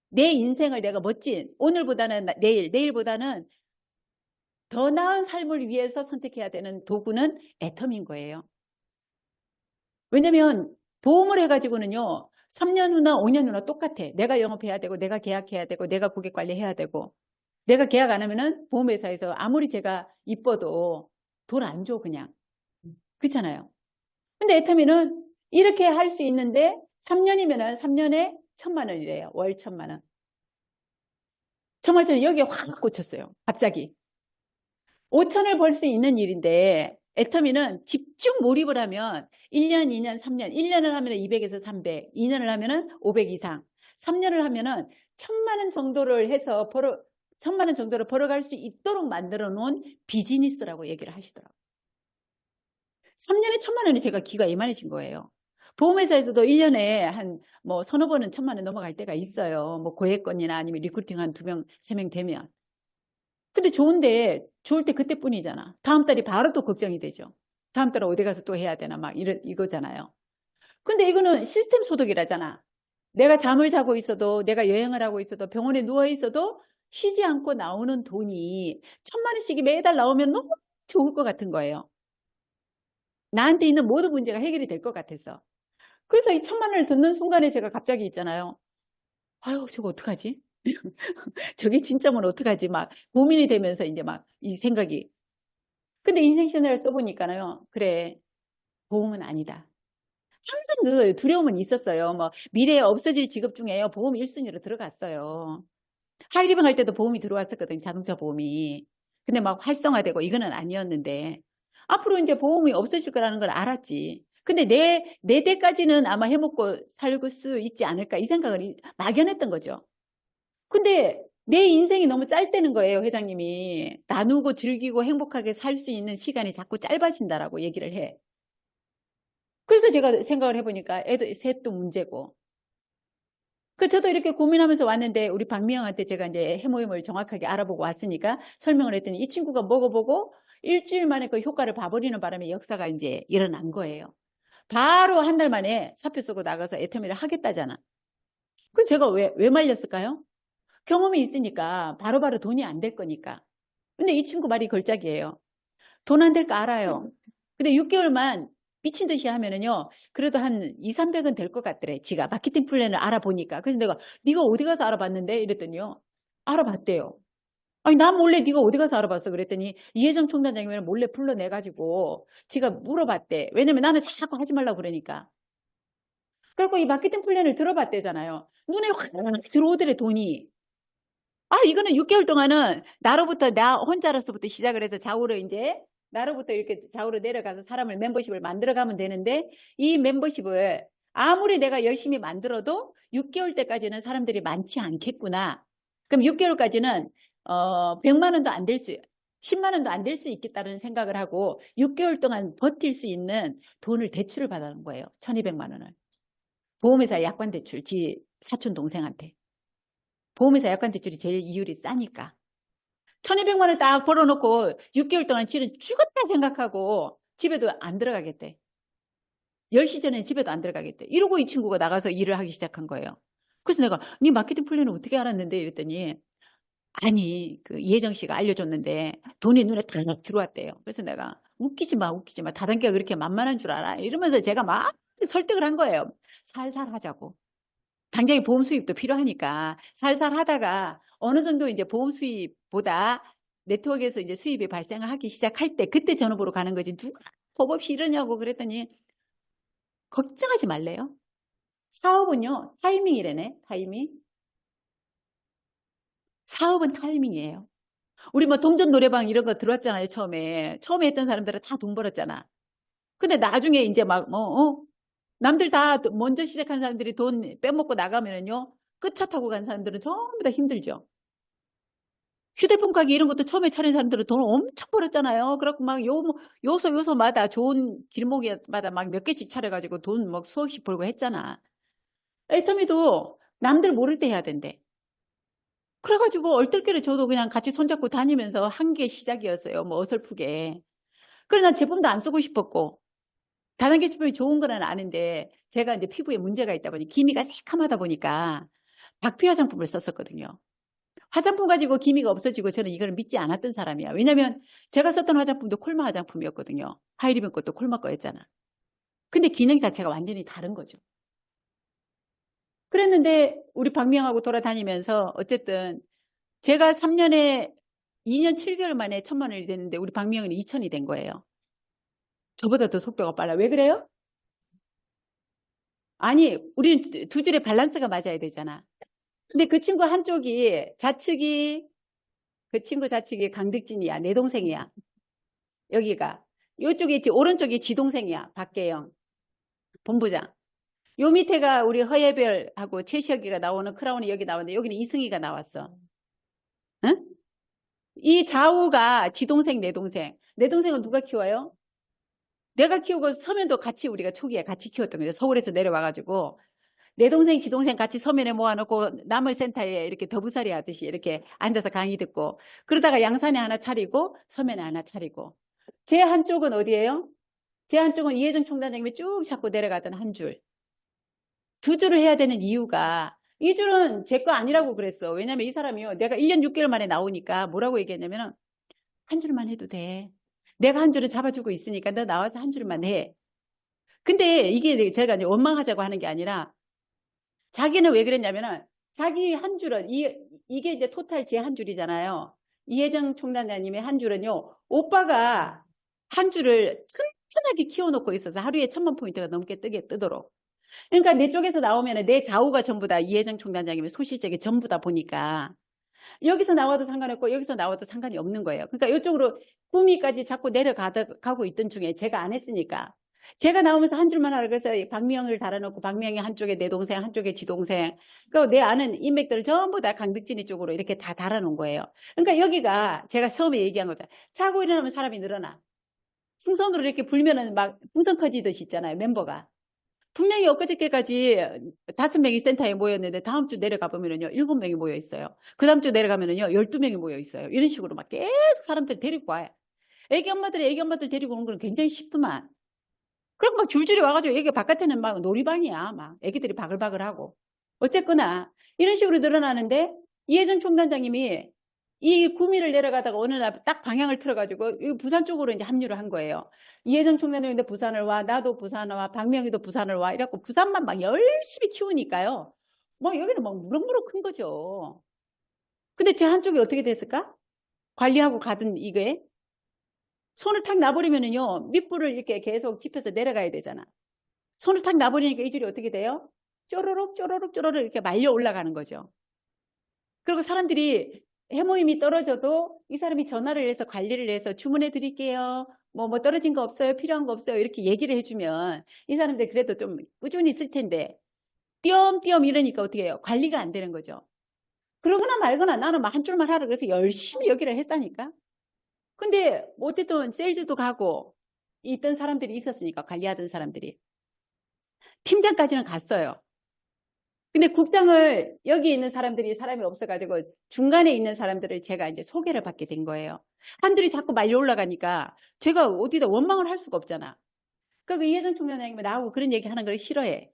내 인생을 내가 멋진, 오늘보다는 내일보다는 더 나은 삶을 위해서 선택해야 되는 도구는 애터미인 거예요. 왜냐면 보험을 해가지고는요, 3년 후나 5년 후나 똑같아. 내가 영업해야 되고, 내가 계약해야 되고, 내가 고객 관리해야 되고, 내가 계약 안 하면은 보험회사에서 아무리 제가 이뻐도 돈 안 줘, 그냥. 그렇잖아요. 근데 애터미는 이렇게 할 수 있는데 3년이면은 3년에 1,000만 원이래요. 월 1,000만 원. 정말 저는 여기에 확 꽂혔어요. 갑자기. 5천을 벌 수 있는 일인데 애터미는 집중 몰입을 하면 1년, 2년, 3년, 1년을 하면 200에서 300, 2년을 하면 500 이상, 3년을 하면 1,000만 원 정도를 해서 1,000만 원 정도를 벌어갈 수 있도록 만들어 놓은 비즈니스라고 얘기를 하시더라고요. 3년에 1,000만 원이 제가 기가 이만해진 거예요. 보험회사에서도 1년에 한 뭐 서너 번은 1,000만 원 넘어갈 때가 있어요. 뭐 고액건이나 아니면 리크루팅 한 2명, 3명 되면. 근데 좋을 때 그때뿐이잖아. 다음 달이 바로 또 걱정이 되죠. 다음 달에 어디 가서 또 해야 되나 막 이거잖아요. 근데 이거는 시스템 소득이라잖아. 내가 잠을 자고 있어도, 내가 여행을 하고 있어도, 병원에 누워 있어도 쉬지 않고 나오는 돈이 1,000만 원씩이 매달 나오면 너무 좋을 것 같은 거예요. 나한테 있는 모든 문제가 해결이 될 것 같아서. 그래서 이 1,000만 원을 듣는 순간에 제가 갑자기 있잖아요. 아유, 저거 어떡하지? 저게 진짜면 어떡하지? 막 고민이 되면서 이제 막 이 생각이. 근데 인생 시나리오 써보니까요. 그래, 보험은 아니다. 항상 그 두려움은 있었어요. 뭐 미래에 없어질 직업 중에요. 보험 1순위로 들어갔어요. 하이리빙 할 때도 보험이 들어왔었거든요. 자동차 보험이. 근데 막 활성화되고 이거는 아니었는데 앞으로 이제 보험이 없어질 거라는 걸 알았지. 근데 내 때까지는 아마 해먹고 살 수 있지 않을까 이 생각을 막연했던 거죠. 근데 내 인생이 너무 짧다는 거예요, 회장님이. 나누고 즐기고 행복하게 살 수 있는 시간이 자꾸 짧아진다라고 얘기를 해. 그래서 제가 생각을 해보니까 애들 셋도 문제고. 저도 이렇게 고민하면서 왔는데 우리 박미영한테 제가 이제 해모임을 정확하게 알아보고 왔으니까 설명을 했더니 이 친구가 먹어보고 일주일 만에 그 효과를 봐버리는 바람에 역사가 이제 일어난 거예요. 바로 한 달 만에 사표 쓰고 나가서 애터미를 하겠다잖아. 그래서 제가 왜 말렸을까요? 경험이 있으니까 바로바로 돈이 안 될 거니까. 근데 이 친구 말이 걸작이에요. 돈 안 될 거 알아요. 근데 6개월만 미친 듯이 하면은요, 그래도 한 2, 300은 될 것 같더래. 지가 마케팅 플랜을 알아보니까. 그래서 내가, 네가 어디 가서 알아봤는데? 이랬더니요. 알아봤대요. 아니, 난 몰래 네가 어디 가서 알아봤어? 그랬더니 이혜정 총단장님을 몰래 불러내가지고 지가 물어봤대. 왜냐면 나는 자꾸 하지 말라고 그러니까. 그리고 이 마케팅 플랜을 들어봤대잖아요. 눈에 확 들어오더래, 돈이. 아, 이거는 6개월 동안은 나로부터 나 혼자로서부터 시작을 해서 좌우로 이제 나로부터 이렇게 좌우로 내려가서 사람을 멤버십을 만들어 가면 되는데 이 멤버십을 아무리 내가 열심히 만들어도 6개월 때까지는 사람들이 많지 않겠구나. 그럼 6개월까지는 100만 원도 안 될 10만 원도 안 될 수 있겠다는 생각을 하고 6개월 동안 버틸 수 있는 돈을 대출을 받아놓은 거예요. 1,200만 원을. 보험회사 약관 대출, 지 사촌 동생한테. 보험회사 약관 대출이 제일 이율이 싸니까. 1200만 원을 딱 벌어놓고 6개월 동안 지는 죽었다 생각하고 집에도 안 들어가겠대. 10시 전에 집에도 안 들어가겠대. 이러고 이 친구가 나가서 일을 하기 시작한 거예요. 그래서 내가 네 마케팅 플랜을 어떻게 알았는데 이랬더니 아니 그 이혜정 씨가 알려줬는데 돈이 눈에 탁 들어왔대요. 그래서 내가 웃기지 마 다단계가 그렇게 만만한 줄 알아 이러면서 제가 막 설득을 한 거예요. 살살 하자고. 당장에 보험 수입도 필요하니까 살살 하다가 어느 정도 이제 보험 수입보다 네트워크에서 이제 수입이 발생하기 시작할 때 그때 전업으로 가는 거지 누가 법 없이 이러냐고 그랬더니 걱정하지 말래요. 사업은요 타이밍이래네. 타이밍. 사업은 타이밍이에요. 우리 뭐 동전 노래방 이런 거 들어왔잖아요. 처음에 했던 사람들은 다 돈 벌었잖아. 근데 나중에 이제 막 남들 다 먼저 시작한 사람들이 돈 빼먹고 나가면은요 끝차 타고 간 사람들은 전부 다 힘들죠. 휴대폰 가게 이런 것도 처음에 차린 사람들은 돈 엄청 벌었잖아요. 그래갖고 막 요소마다 좋은 길목마다 막 몇 개씩 차려가지고 돈 막 수억씩 벌고 했잖아. 애터미도 남들 모를 때 해야 된대. 그래가지고 얼떨결에 저도 그냥 같이 손잡고 다니면서 한 게 시작이었어요. 뭐 어설프게. 그래서 난 제품도 안 쓰고 싶었고 다단계 제품이 좋은 건 아는데 제가 이제 피부에 문제가 있다 보니 기미가 새카마다 보니까 박피 화장품을 썼었거든요. 화장품 가지고 기미가 없어지고 저는 이걸 믿지 않았던 사람이야. 왜냐면 제가 썼던 화장품도 콜마 화장품이었거든요. 하이리벤 것도 콜마 거였잖아. 근데 기능 자체가 완전히 다른 거죠. 그랬는데 우리 박미영하고 돌아다니면서 어쨌든 제가 3년에 2년 7개월 만에 1000만 원이 됐는데 우리 박미영은 2000이 된 거예요. 저보다 더 속도가 빨라. 왜 그래요? 아니 우리는 두 줄의 밸런스가 맞아야 되잖아. 근데 그 친구 한쪽이 좌측이 그 친구 좌측이 강득진이야. 내 동생이야. 여기가. 이쪽이 오른쪽이 지동생이야. 박계영 본부장. 요 밑에가 우리 허예별하고 최시혁이가 나오는 크라운이 여기 나오는데 여기는 이승희가 나왔어. 응? 이 좌우가 지동생 내 동생. 내 동생은 누가 키워요? 내가 키우고 서면도 같이 우리가 초기에 같이 키웠던 거죠. 서울에서 내려와가지고 내 동생 지동생 같이 서면에 모아놓고 나무 센터에 이렇게 더부살이 하듯이 이렇게 앉아서 강의 듣고 그러다가 양산에 하나 차리고 서면에 하나 차리고 제 한쪽은 어디예요? 제 한쪽은 이혜정 총단장님이 쭉 잡고 내려가던 한 줄. 두 줄을 해야 되는 이유가 이 줄은 제 거 아니라고 그랬어. 왜냐면 이 사람이요. 내가 1년 6개월 만에 나오니까 뭐라고 얘기했냐면 한 줄만 해도 돼. 내가 한 줄을 잡아주고 있으니까 너 나와서 한 줄만 해. 근데 이게 제가 이제 원망하자고 하는 게 아니라 자기는 왜 그랬냐면은 자기 한 줄은 이게 이제 토탈 제 한 줄이잖아요. 이혜정 총단장님의 한 줄은요. 오빠가 한 줄을 튼튼하게 키워놓고 있어서 하루에 1000만 포인트가 넘게 뜨도록. 그러니까 내 쪽에서 나오면 내 좌우가 전부 다 이혜정 총단장님의 소실적이 전부 다 보니까 여기서 나와도 상관없고 여기서 나와도 상관이 없는 거예요. 그러니까 이쪽으로 구미까지 자꾸 내려가고 있던 중에 제가 안 했으니까 제가 나오면서 한 줄만 하라 그래서 박미영을 달아놓고 박미영이 한쪽에 내 동생 한쪽에 지동생 그러니까 내 아는 인맥들을 전부 다 강득진이 쪽으로 이렇게 다 달아놓은 거예요. 그러니까 여기가 제가 처음에 얘기한 거죠. 자고 일어나면 사람이 늘어나. 풍선으로 이렇게 불면은 막 풍선 커지듯이 있잖아요. 멤버가. 분명히 엊그저께까지 5명이 센터에 모였는데 다음 주 내려가 보면은요 7명이 모여 있어요. 그 다음 주 내려가면은요 12명이 모여 있어요. 이런 식으로 막 계속 사람들 데리고 와요. 애기 엄마들 데리고 오는 건 굉장히 쉽더만. 그리고 막 줄줄이 와가지고 애기 바깥에는 막 놀이방이야. 막 애기들이 바글바글하고. 어쨌거나 이런 식으로 늘어나는데 이혜정 총단장님이 이 구미를 내려가다가 어느 날 딱 방향을 틀어가지고 부산 쪽으로 이제 합류를 한 거예요. 이혜정 총장님인데 부산을 와, 나도 부산을 와, 박명희도 부산을 와. 이래갖고 부산만 막 열심히 키우니까요. 뭐 여기는 막 무럭무럭 큰 거죠. 근데 제 한쪽이 어떻게 됐을까? 관리하고 가던 이게 손을 탁 놔버리면은요 밑불을 이렇게 계속 짚어서 내려가야 되잖아. 손을 탁 놔버리니까 이 줄이 어떻게 돼요? 쪼로록 쪼로록 쪼로록 이렇게 말려 올라가는 거죠. 그리고 사람들이 해모임이 떨어져도 이 사람이 전화를 해서 관리를 해서 주문해 드릴게요. 뭐 떨어진 거 없어요? 필요한 거 없어요? 이렇게 얘기를 해주면 이 사람들 그래도 좀 꾸준히 쓸 텐데 띄엄띄엄 이러니까 어떻게 해요? 관리가 안 되는 거죠. 그러거나 말거나 나는 막 한 줄만 하라 그래서 열심히 여기를 했다니까. 근데 어쨌든 세일즈도 가고 있던 사람들이 있었으니까 관리하던 사람들이 팀장까지는 갔어요. 근데 국장을 여기 있는 사람이 없어가지고 중간에 있는 사람들을 제가 이제 소개를 받게 된 거예요. 한들이 자꾸 말려 올라가니까 제가 어디다 원망을 할 수가 없잖아. 그러니까 이혜정 총장님이 나하고 그런 얘기 하는 걸 싫어해.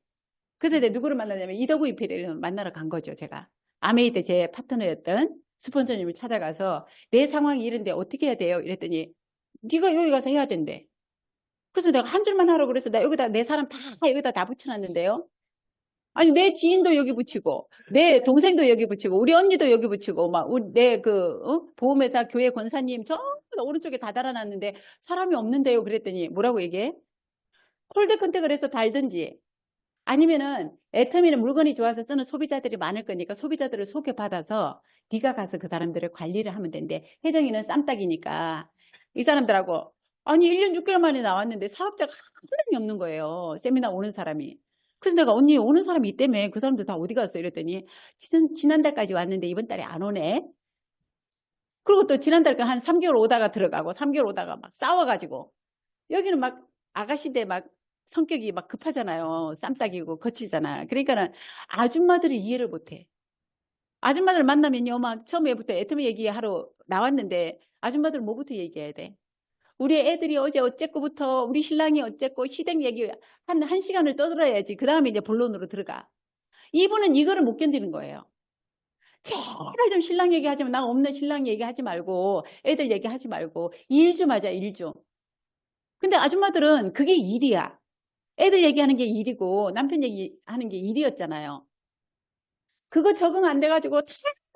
그래서 내가 누구를 만나냐면 이덕우 임페리를 만나러 간 거죠, 제가. 아메이 때 제 파트너였던 스폰서님을 찾아가서 내 상황이 이런데 어떻게 해야 돼요? 이랬더니 네가 여기 가서 해야 된대. 그래서 내가 한 줄만 하라고 그래서 나 여기다 내 사람 다 여기다 다 붙여놨는데요. 아니 내 지인도 여기 붙이고 내 동생도 여기 붙이고 우리 언니도 여기 붙이고 막 우리 내 보험회사 교회 권사님 전부 다 오른쪽에 다 달아놨는데 사람이 없는데요. 그랬더니 뭐라고 얘기해? 콜드 컨택을 해서 달든지 아니면은 애터미는 물건이 좋아서 쓰는 소비자들이 많을 거니까 소비자들을 소개받아서 네가 가서 그 사람들을 관리를 하면 된대. 혜정이는 쌈딱이니까 이 사람들하고 아니 1년 6개월 만에 나왔는데 사업자가 한 명이 없는 거예요. 세미나 오는 사람이. 그래서 내가 언니 오는 사람이 있다며 그 사람들 다 어디 갔어? 이랬더니 지난달까지 왔는데 이번 달에 안 오네. 그리고 또 지난달까지 한 3개월 오다가 들어가고 3개월 오다가 막 싸워가지고 여기는 막 아가씨인데 막 성격이 막 급하잖아요. 쌈딱이고 거칠잖아. 그러니까는 아줌마들이 이해를 못해. 아줌마들 만나면요, 막 처음에부터 애터미 얘기하러 나왔는데 아줌마들 뭐부터 얘기해야 돼? 우리 애들이 어제 어쨌고부터 우리 신랑이 어쨌고 시댁 얘기 한 시간을 떠들어야지. 그 다음에 이제 본론으로 들어가. 이분은 이거를 못 견디는 거예요. 제발 좀 신랑 얘기하지 마. 나 없는 신랑 얘기하지 말고 애들 얘기하지 말고 일 좀 하자, 일 좀. 근데 아줌마들은 그게 일이야. 애들 얘기하는 게 일이고 남편 얘기하는 게 일이었잖아요. 그거 적응 안 돼가지고 다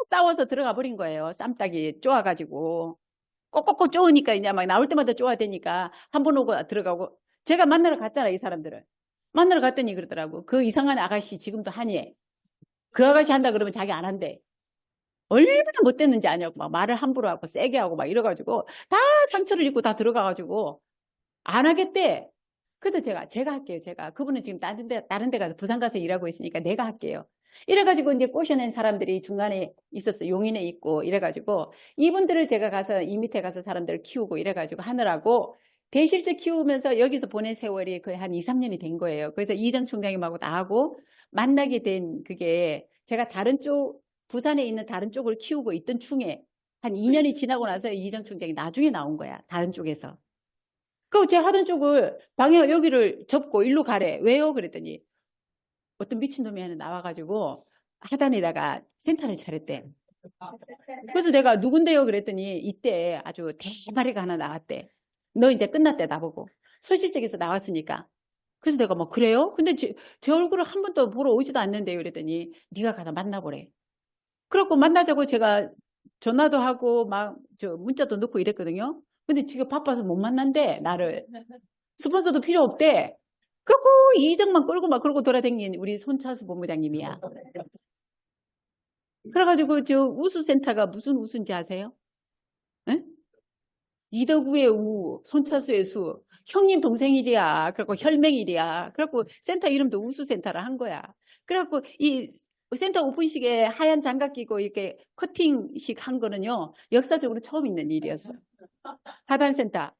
싸워서 들어가 버린 거예요. 쌈딱이 쪼아가지고. 꼭꼭꼭 쪼으니까 이제 막 나올 때마다 쪼아 되니까 한 번 오고 들어가고. 제가 만나러 갔잖아, 이 사람들을. 만나러 갔더니 그러더라고. 그 이상한 아가씨 지금도 하니. 그 아가씨 한다 그러면 자기 안 한대. 얼마나 못됐는지 아냐고 막 말을 함부로 하고 세게 하고 막 이래가지고 다 상처를 입고 다 들어가가지고 안 하겠대. 그래서 제가 할게요. 제가 그분은 지금 다른 데 가서 부산 가서 일하고 있으니까 내가 할게요. 이래가지고 이제 꼬셔낸 사람들이 중간에 있었어. 용인에 있고 이래가지고 이분들을 제가 가서 이 밑에 가서 사람들을 키우고 이래가지고 하느라고 대실제 키우면서 여기서 보낸 세월이 거의 한 2, 3년이 된 거예요. 그래서 이정 총장님하고 나하고 만나게 된 그게 제가 다른 쪽 부산에 있는 다른 쪽을 키우고 있던 중에 한 2년이 지나고 나서 이정 총장이 나중에 나온 거야. 다른 쪽에서. 그 제 하던 쪽을 방향을 여기를 접고 일로 가래. 왜요? 그랬더니 어떤 미친놈이 하나 나와가지고 하단에다가 센터를 차렸대. 그래서 내가 누군데요? 그랬더니 이때 아주 대바리가 하나 나왔대. 너 이제 끝났대 나보고. 소실적에서 나왔으니까. 그래서 내가 뭐 그래요? 근데 제 얼굴을 한 번도 보러 오지도 않는데요. 그랬더니 네가 가서 만나보래. 그래갖고 만나자고 제가 전화도 하고 막 저 문자도 넣고 이랬거든요. 근데 지금 바빠서 못 만난대 나를. 스폰서도 필요 없대. 그래갖고 이정만 끌고 막 그러고 돌아다닌 우리 손차수 본부장님이야. 그래가지고 저 우수센터가 무슨 우수인지 아세요? 에? 이덕우의 우, 손차수의 수, 형님 동생일이야. 그래갖고 혈맹일이야. 그래갖고 센터 이름도 우수센터라 한 거야. 그래갖고 이 센터 오픈식에 하얀 장갑 끼고 이렇게 커팅식 한 거는요, 역사적으로 처음 있는 일이었어. 하단센터.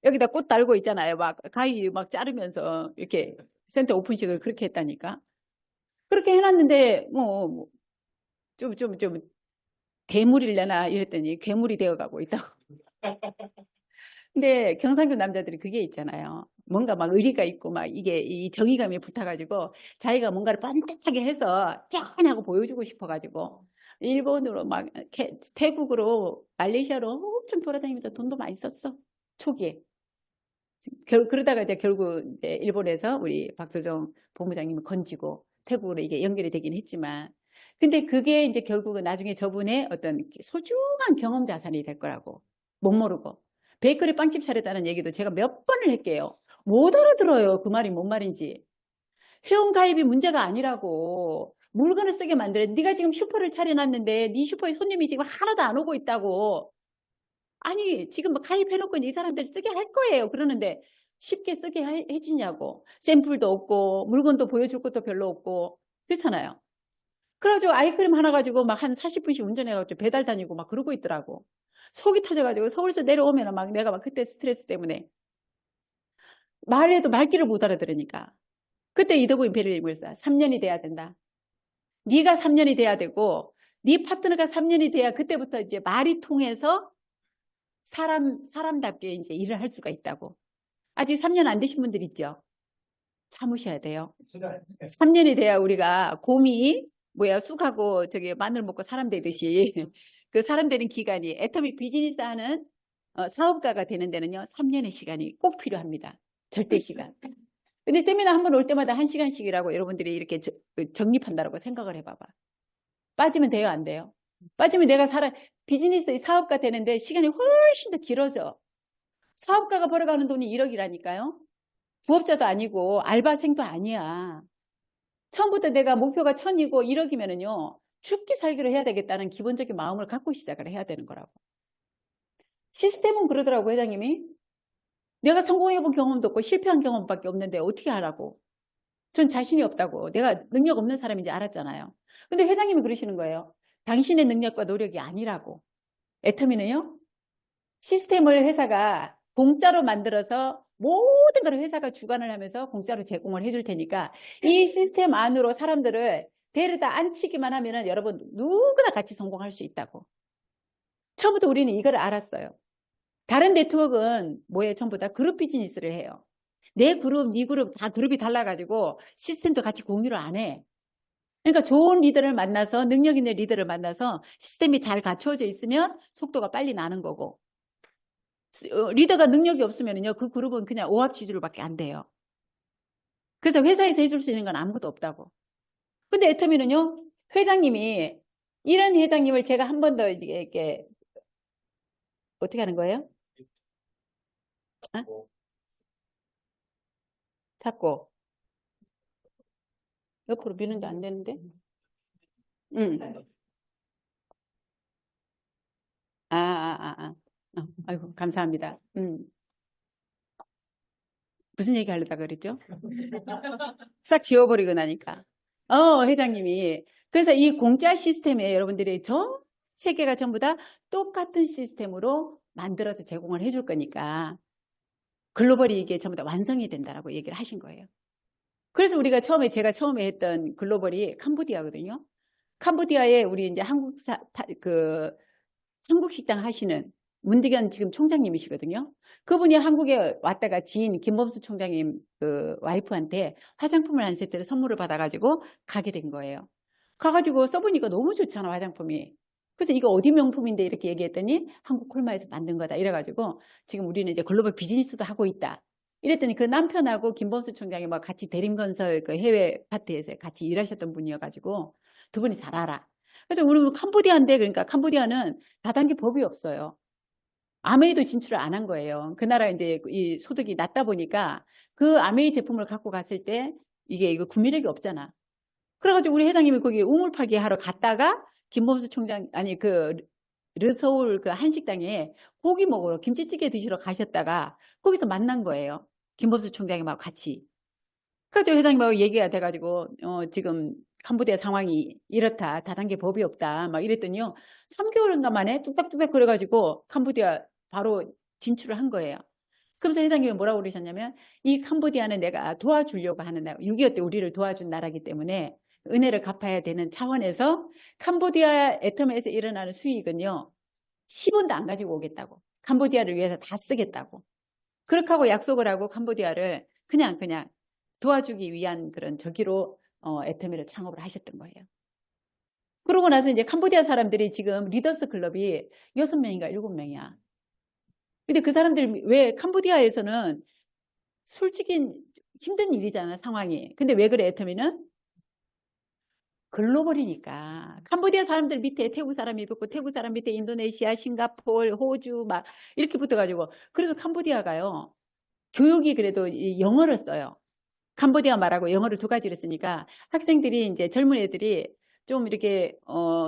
여기다 꽃 달고 있잖아요. 막 가위 막 자르면서 이렇게 센터 오픈식을 그렇게 했다니까. 그렇게 해놨는데 뭐 좀 대물이려나 이랬더니 괴물이 되어가고 있다고. 근데 경상도 남자들이 그게 있잖아요. 뭔가 막 의리가 있고 막 이게 이 정의감이 붙어가지고 자기가 뭔가를 뻔뻔하게 해서 짠 하고 보여주고 싶어가지고 일본으로 막 태국으로 말레이시아로 엄청 돌아다니면서 돈도 많이 썼어. 초기에. 그러다가 이제 결국 이제 일본에서 우리 박소정 본부장님을 건지고 태국으로 이게 연결이 되긴 했지만 근데 그게 이제 결국은 나중에 저분의 어떤 소중한 경험 자산이 될 거라고 못 모르고 베이커리 빵집 차렸다는 얘기도 제가 몇 번을 했게요. 못 알아들어요. 그 말이 뭔 말인지. 회원가입이 문제가 아니라고 물건을 쓰게 만들어. 네가 지금 슈퍼를 차려놨는데 네 슈퍼에 손님이 지금 하나도 안 오고 있다고. 아니 지금 뭐 가입해놓고 이 사람들 쓰게 할 거예요. 그러는데 쉽게 쓰게 해지냐고. 샘플도 없고 물건도 보여줄 것도 별로 없고 그렇잖아요. 그래가지고 아이크림 하나 가지고 막 한 40분씩 운전해가지고 배달 다니고 막 그러고 있더라고. 속이 터져가지고 서울에서 내려오면 막 내가 막 그때 스트레스 때문에 말해도 말귀를 못 알아들으니까 그때 이덕우 임페리얼 3년이 돼야 된다. 네가 3년이 돼야 되고 네 파트너가 3년이 돼야 그때부터 이제 말이 통해서 사람답게 이제 일을 할 수가 있다고. 아직 3년 안 되신 분들 있죠? 참으셔야 돼요. 3년이 돼야 우리가 곰이 쑥하고 저기 마늘 먹고 사람 되듯이 그 사람 되는 기간이 애터믹 비즈니스 하는 사업가가 되는 데는요 3년의 시간이 꼭 필요합니다. 절대 시간. 근데 세미나 한 번 올 때마다 1시간씩이라고 여러분들이 이렇게 정립한다고 생각을 해봐봐. 빠지면 돼요, 안 돼요? 빠지면 내가 비즈니스 사업가 되는데 시간이 훨씬 더 길어져. 사업가가 벌어가는 돈이 1억이라니까요. 부업자도 아니고 알바생도 아니야. 처음부터 내가 목표가 1000이고 1억이면은요. 죽기 살기로 해야 되겠다는 기본적인 마음을 갖고 시작을 해야 되는 거라고. 시스템은 그러더라고, 회장님이. 내가 성공해본 경험도 없고 실패한 경험밖에 없는데 어떻게 하라고. 전 자신이 없다고. 내가 능력 없는 사람인지 알았잖아요. 근데 회장님이 그러시는 거예요. 당신의 능력과 노력이 아니라고. 애터미는요. 시스템을 회사가 공짜로 만들어서 모든 걸 회사가 주관을 하면서 공짜로 제공을 해줄 테니까 이 시스템 안으로 사람들을 데려다 앉히기만 하면은 여러분 누구나 같이 성공할 수 있다고. 처음부터 우리는 이걸 알았어요. 다른 네트워크는 뭐예요? 전부 다 그룹 비즈니스를 해요. 내 그룹, 네 그룹 다 그룹이 달라가지고 시스템도 같이 공유를 안 해. 그러니까 좋은 리더를 만나서 능력 있는 리더를 만나서 시스템이 잘 갖춰져 있으면 속도가 빨리 나는 거고 리더가 능력이 없으면요 그 그룹은 그냥 오합지졸밖에 안 돼요. 그래서 회사에서 해줄 수 있는 건 아무것도 없다고. 근데 애터미는요 회장님이 이런 회장님을 제가 한 번 더 이렇게 어떻게 하는 거예요? 어? 잡고 옆으로 미는데 안 되는데? 응. 아이고 감사합니다. 무슨 얘기 하려다 그랬죠? 싹 지워버리고 나니까. 회장님이. 그래서 이 공짜 시스템에 여러분들이 전 세계가 전부 다 똑같은 시스템으로 만들어서 제공을 해줄 거니까 글로벌이 이게 전부 다 완성이 된다라고 얘기를 하신 거예요. 그래서 우리가 제가 처음에 했던 글로벌이 캄보디아거든요. 캄보디아에 우리 이제 한국 식당 하시는 문디견 지금 총장님이시거든요. 그분이 한국에 왔다가 지인 김범수 총장님 그 와이프한테 화장품을 한 세트를 선물을 받아가지고 가게 된 거예요. 가가지고 써보니까 너무 좋잖아 화장품이. 그래서 이거 어디 명품인데 이렇게 얘기했더니 한국 콜마에서 만든 거다 이래가지고 지금 우리는 이제 글로벌 비즈니스도 하고 있다. 이랬더니 그 남편하고 김범수 총장이 막 같이 대림건설 그 해외 파트에서 같이 일하셨던 분이어가지고 두 분이 잘 알아. 그래서 우리는 캄보디아인데 그러니까 캄보디아는 다단계 법이 없어요. 아메이도 진출을 안 한 거예요. 그 나라 이제 이 소득이 낮다 보니까 그 아메이 제품을 갖고 갔을 때 이거 구매력이 없잖아. 그래가지고 우리 회장님이 거기 우물 파기 하러 갔다가 김범수 총장 아니 그 르서울 그 한식당에 고기 먹으러 김치찌개 드시러 가셨다가 거기서 만난 거예요. 김범수 총장님하고 같이. 그래서 회장님하고 얘기가 돼가지고 지금 캄보디아 상황이 이렇다. 다단계 법이 없다. 막 이랬더니요. 3개월인가 만에 뚝딱뚝딱 그래가지고 캄보디아 바로 진출을 한 거예요. 그러면서 회장님이 뭐라고 그러셨냐면 이 캄보디아는 내가 도와주려고 하는 나라. 6.25 때 우리를 도와준 나라이기 때문에 은혜를 갚아야 되는 차원에서 캄보디아 애텀에서 일어나는 수익은요. 10원도 안 가지고 오겠다고. 캄보디아를 위해서 다 쓰겠다고. 그렇게 하고 약속을 하고 캄보디아를 그냥 도와주기 위한 그런 저기로 애터미를 창업을 하셨던 거예요. 그러고 나서 이제 캄보디아 사람들이 지금 리더스 클럽이 6명인가 7명이야. 근데 그 사람들 왜 캄보디아에서는 솔직히 힘든 일이잖아 상황이. 근데 왜 그래 애터미는? 글로벌이니까. 캄보디아 사람들 밑에 태국 사람이 붙고 태국 사람 밑에 인도네시아, 싱가포르, 호주 막 이렇게 붙어가지고 그래서 캄보디아가요. 교육이 그래도 영어를 써요. 캄보디아 말하고 영어를 두 가지를 쓰니까 학생들이 이제 젊은 애들이 좀 이렇게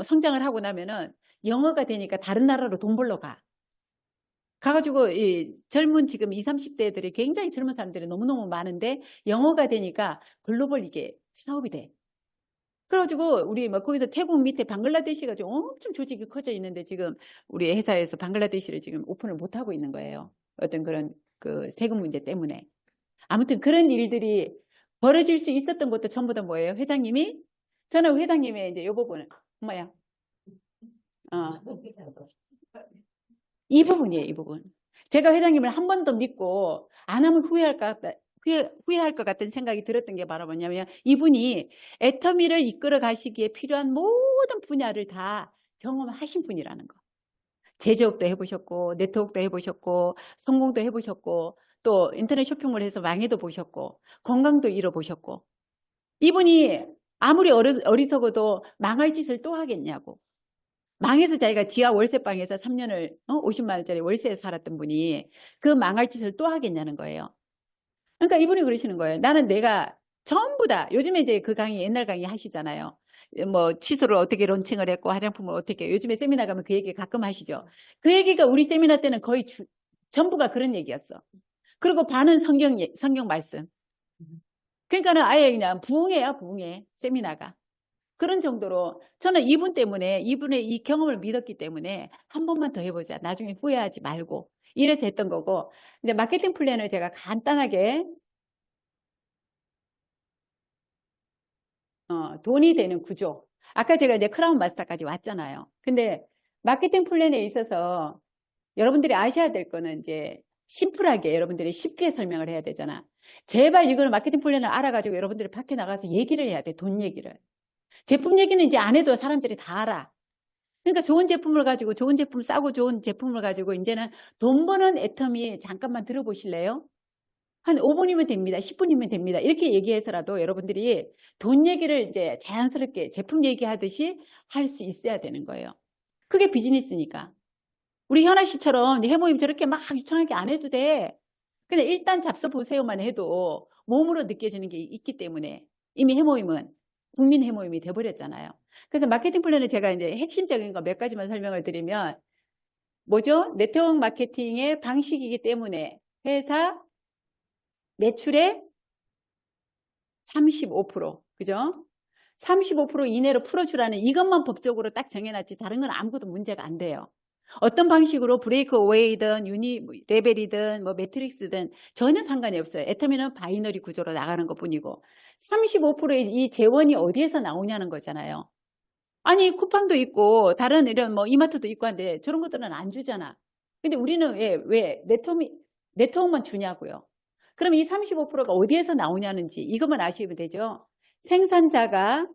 성장을 하고 나면은 영어가 되니까 다른 나라로 돈 벌러 가. 가가지고 이 젊은 지금 20, 30대들이 굉장히 젊은 사람들이 너무너무 많은데 영어가 되니까 글로벌 이게 사업이 돼. 그래가지고 우리 뭐 거기서 태국 밑에 방글라데시가 좀 엄청 조직이 커져 있는데 지금 우리 회사에서 방글라데시를 지금 오픈을 못 하고 있는 거예요. 어떤 그런 그 세금 문제 때문에. 아무튼 그런 일들이 벌어질 수 있었던 것도 전부 다 뭐예요? 회장님이 저는 회장님의 이제 요 부분을, 뭐야? 이 부분이에요, 이 부분. 제가 회장님을 한 번 더 믿고 안 하면 후회할 것 같다. 후회할 것 같은 생각이 들었던 게 바로 뭐냐면 이분이 애터미를 이끌어 가시기에 필요한 모든 분야를 다 경험하신 분이라는 거. 제조업도 해보셨고 네트워크도 해보셨고 성공도 해보셨고 또 인터넷 쇼핑몰에서 망해도 보셨고 건강도 잃어보셨고 이분이 아무리 어리석어도 망할 짓을 또 하겠냐고. 망해서 자기가 지하 월세방에서 3년을 50만 원짜리 월세에 살았던 분이 그 망할 짓을 또 하겠냐는 거예요. 그러니까 이분이 그러시는 거예요. 나는 내가 전부 다 요즘에 이제 그 강의 옛날 강의 하시잖아요. 뭐 치수를 어떻게 론칭을 했고 화장품을 어떻게 요즘에 세미나 가면 그 얘기 가끔 하시죠. 그 얘기가 우리 세미나 때는 거의 전부가 그런 얘기였어. 그리고 반은 성경 말씀. 그러니까는 아예 그냥 부흥회야 부흥회 세미나가. 그런 정도로 저는 이분 때문에 이분의 이 경험을 믿었기 때문에 한 번만 더 해보자. 나중에 후회하지 말고 이래서 했던 거고 이제 마케팅 플랜을 제가 간단하게 돈이 되는 구조. 아까 제가 이제 크라운 마스터까지 왔잖아요. 근데 마케팅 플랜에 있어서 여러분들이 아셔야 될 거는 이제 심플하게 여러분들이 쉽게 설명을 해야 되잖아. 제발 이거는 마케팅 플랜을 알아가지고 여러분들이 밖에 나가서 얘기를 해야 돼. 돈 얘기를. 제품 얘기는 이제 안 해도 사람들이 다 알아. 그러니까 좋은 제품을 가지고 좋은 제품 싸고 좋은 제품을 가지고 이제는 돈 버는 애터미 잠깐만 들어보실래요? 한 5분이면 됩니다. 10분이면 됩니다. 이렇게 얘기해서라도 여러분들이 돈 얘기를 이제 자연스럽게 제품 얘기하듯이 할 수 있어야 되는 거예요. 그게 비즈니스니까. 우리 현아 씨처럼 해모임 저렇게 막 유창하게 안 해도 돼. 근데 일단 잡숴 보세요만 해도 몸으로 느껴지는 게 있기 때문에 이미 해모임은 국민 해모임이 돼버렸잖아요. 그래서 마케팅 플랜을 제가 이제 핵심적인 거 몇 가지만 설명을 드리면 뭐죠? 네트워크 마케팅의 방식이기 때문에 회사 매출의 35%, 그죠? 35% 이내로 풀어주라는 이것만 법적으로 딱 정해놨지 다른 건 아무것도 문제가 안 돼요. 어떤 방식으로 브레이크 어웨이든 유니 레벨이든 뭐 매트릭스든 전혀 상관이 없어요. 애터미는 바이너리 구조로 나가는 것 뿐이고 35%의 이 재원이 어디에서 나오냐는 거잖아요. 아니 쿠팡도 있고 다른 이런 뭐 이마트도 있고 한데 저런 것들은 안 주잖아. 근데 우리는 왜 네트워크만 주냐고요. 그럼 이 35%가 어디에서 나오냐는지 이것만 아시면 되죠. 생산자가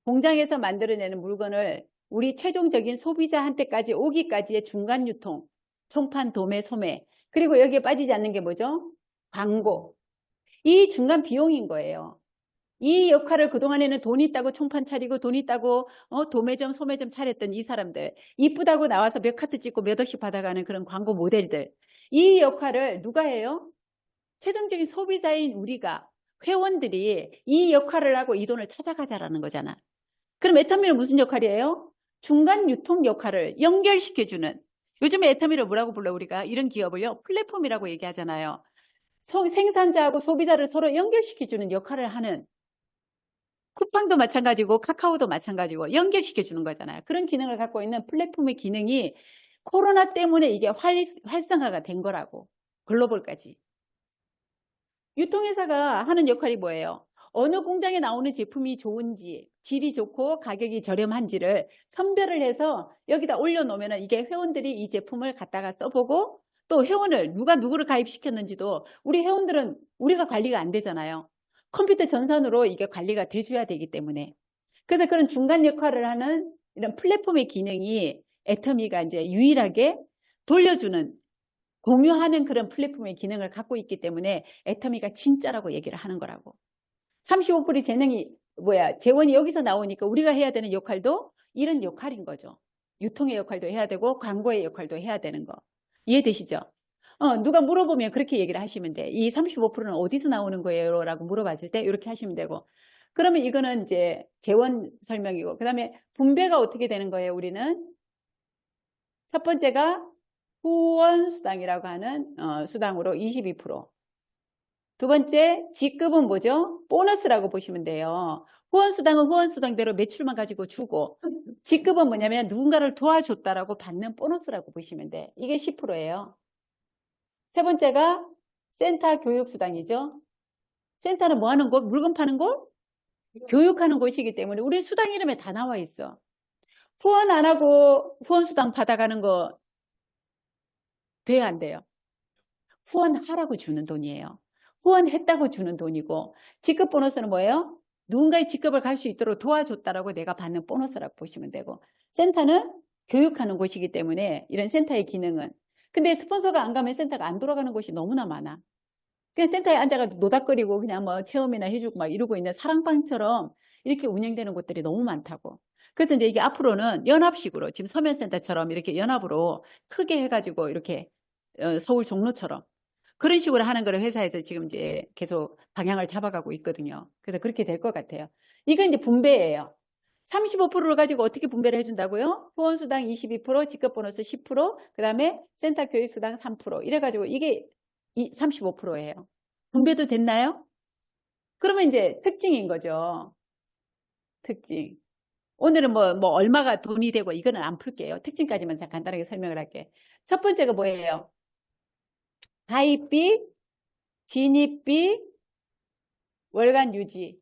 공장에서 만들어내는 물건을 우리 최종적인 소비자한테까지 오기까지의 중간 유통, 총판, 도매, 소매, 그리고 여기에 빠지지 않는 게 뭐죠? 광고. 이 중간 비용인 거예요. 이 역할을 그동안에는 돈 있다고 총판 차리고 돈 있다고 도매점, 소매점 차렸던 이 사람들, 이쁘다고 나와서 몇 카트 찍고 몇 억씩 받아가는 그런 광고 모델들, 이 역할을 누가 해요? 최종적인 소비자인 우리가, 회원들이 이 역할을 하고 이 돈을 찾아가자라는 거잖아. 그럼 애터미는 무슨 역할이에요? 중간 유통 역할을 연결시켜주는. 요즘에 애터미를 뭐라고 불러 우리가? 이런 기업을요. 플랫폼이라고 얘기하잖아요. 생산자하고 소비자를 서로 연결시켜주는 역할을 하는, 쿠팡도 마찬가지고 카카오도 마찬가지고 연결시켜주는 거잖아요. 그런 기능을 갖고 있는 플랫폼의 기능이 코로나 때문에 이게 활성화가 된 거라고. 글로벌까지. 유통회사가 하는 역할이 뭐예요? 어느 공장에 나오는 제품이 좋은지, 질이 좋고 가격이 저렴한지를 선별을 해서 여기다 올려놓으면 이게 회원들이 이 제품을 갖다가 써보고 또 회원을 누가 누구를 가입시켰는지도 우리 회원들은 우리가 관리가 안 되잖아요. 컴퓨터 전산으로 이게 관리가 돼줘야 되기 때문에. 그래서 그런 중간 역할을 하는 이런 플랫폼의 기능이 애터미가 이제 유일하게 돌려주는 공유하는 그런 플랫폼의 기능을 갖고 있기 때문에 애터미가 진짜라고 얘기를 하는 거라고. 35% 재원이 여기서 나오니까 우리가 해야 되는 역할도 이런 역할인 거죠. 유통의 역할도 해야 되고 광고의 역할도 해야 되는 거. 이해되시죠? 누가 물어보면 그렇게 얘기를 하시면 돼. 이 35%는 어디서 나오는 거예요? 라고 물어봤을 때 이렇게 하시면 되고. 그러면 이거는 이제 재원 설명이고, 그 다음에 분배가 어떻게 되는 거예요? 우리는 첫 번째가 후원수당이라고 하는 수당으로 22%. 두 번째 직급은 뭐죠? 보너스라고 보시면 돼요. 후원수당은 후원수당대로 매출만 가지고 주고, 직급은 뭐냐면 누군가를 도와줬다라고 받는 보너스라고 보시면 돼. 이게 10%예요. 세 번째가 센터 교육수당이죠. 센터는 뭐 하는 곳? 물건 파는 곳? 교육하는 곳이기 때문에 우리 수당 이름에 다 나와 있어. 후원 안 하고 후원 수당 받아가는 거 돼야 안 돼요? 후원하라고 주는 돈이에요. 후원했다고 주는 돈이고, 직급 보너스는 뭐예요? 누군가의 직급을 갈 수 있도록 도와줬다라고 내가 받는 보너스라고 보시면 되고, 센터는 교육하는 곳이기 때문에 이런 센터의 기능은. 근데 스폰서가 안 가면 센터가 안 돌아가는 곳이 너무나 많아. 그냥 센터에 앉아가지고 노닥거리고 그냥 뭐 체험이나 해주고 막 이러고 있는 사랑방처럼 이렇게 운영되는 곳들이 너무 많다고. 그래서 이제 이게 앞으로는 연합식으로 지금 서면센터처럼 이렇게 연합으로 크게 해가지고 이렇게 서울 종로처럼 그런 식으로 하는 거를 회사에서 지금 이제 계속 방향을 잡아가고 있거든요. 그래서 그렇게 될 것 같아요. 이건 이제 분배예요. 35%를 가지고 어떻게 분배를 해준다고요? 후원수당 22%, 직급보너스 10%, 그 다음에 센터 교육수당 3%. 이래가지고 이게 35%예요. 분배도 됐나요? 그러면 이제 특징인 거죠. 특징. 오늘은 뭐 얼마가 돈이 되고 이거는 안 풀게요. 특징까지만 간단하게 설명을 할게. 첫 번째가 뭐예요? 가입비, 진입비, 월간 유지.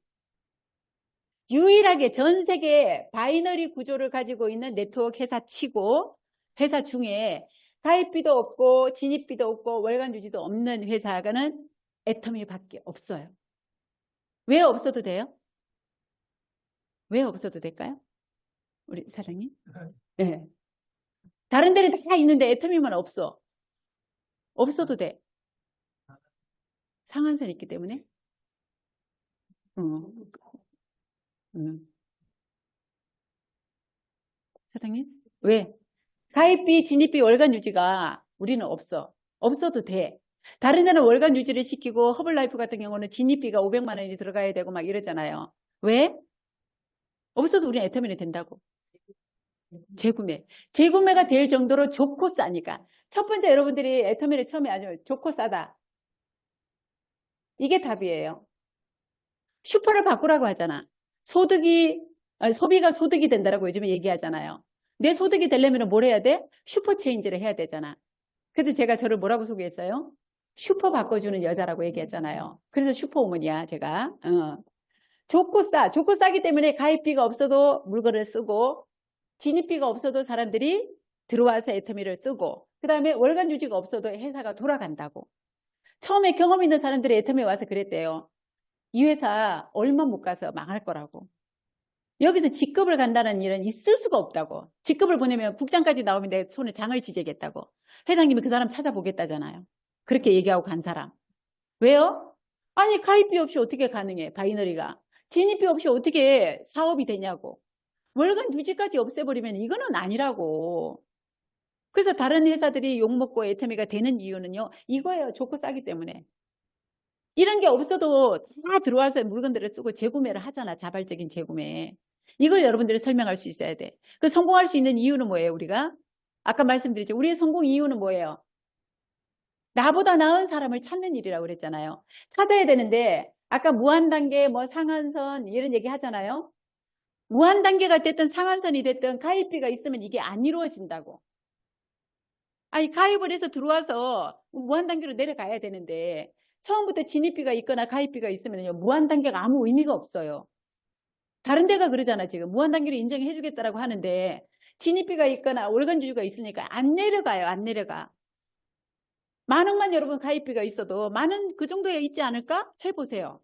유일하게 전 세계 바이너리 구조를 가지고 있는 네트워크 회사 치고 회사 중에 가입비도 없고 진입비도 없고 월간 유지도 없는 회사가는 애터미밖에 없어요. 왜 없어도 돼요? 왜 없어도 될까요? 우리 사장님? 네. 다른 데는 다 있는데 애터미만 없어. 없어도 돼. 상한선이 있기 때문에. 음. 사장님? 왜? 가입비, 진입비, 월간 유지가 우리는 없어. 없어도 돼. 다른 데는 월간 유지를 시키고 허블라이프 같은 경우는 진입비가 500만 원이 들어가야 되고 막 이러잖아요. 왜? 없어도 우리는 애터미는 된다고. 재구매. 재구매가 될 정도로 좋고 싸니까. 첫 번째 여러분들이 애터미를 처음에 아주 좋고 싸다. 이게 답이에요. 슈퍼를 바꾸라고 하잖아. 소비가 소득이 된다라고 요즘에 얘기하잖아요. 내 소득이 되려면 뭘 해야 돼? 슈퍼 체인지를 해야 되잖아. 그래서 제가 저를 뭐라고 소개했어요? 슈퍼 바꿔주는 여자라고 얘기했잖아요. 그래서 슈퍼우먼이야, 제가. 좋고 싸기 때문에 가입비가 없어도 물건을 쓰고, 진입비가 없어도 사람들이 들어와서 애터미를 쓰고, 그 다음에 월간 유지가 없어도 회사가 돌아간다고. 처음에 경험 있는 사람들이 애터미에 와서 그랬대요. 이 회사 얼마 못 가서 망할 거라고. 여기서 직급을 간다는 일은 있을 수가 없다고. 직급을 보내면 국장까지 나오면 내 손에 장을 지재겠다고. 회장님이 그 사람 찾아보겠다잖아요. 그렇게 얘기하고 간 사람. 왜요? 아니 가입비 없이 어떻게 가능해 바이너리가. 진입비 없이 어떻게 사업이 되냐고. 월간 유지까지 없애버리면 이거는 아니라고. 그래서 다른 회사들이 욕먹고 애터미가 되는 이유는요. 이거예요. 좋고 싸기 때문에. 이런 게 없어도 다 들어와서 물건들을 쓰고 재구매를 하잖아. 자발적인 재구매. 이걸 여러분들이 설명할 수 있어야 돼. 그 성공할 수 있는 이유는 뭐예요, 우리가? 아까 말씀드렸죠. 우리의 성공 이유는 뭐예요? 나보다 나은 사람을 찾는 일이라고 그랬잖아요. 찾아야 되는데 아까 무한단계, 뭐 상한선 이런 얘기 하잖아요. 무한단계가 됐든 상한선이 됐든 가입비가 있으면 이게 안 이루어진다고. 아니 가입을 해서 들어와서 무한단계로 내려가야 되는데 처음부터 진입비가 있거나 가입비가 있으면요 무한단계가 아무 의미가 없어요. 다른 데가 그러잖아. 지금 무한단계로 인정해 주겠다라고 하는데 진입비가 있거나 월간 주주가 있으니까 안 내려가요. 안 내려가. 만원만 여러분 가입비가 있어도 만원 그 정도에 있지 않을까? 해보세요.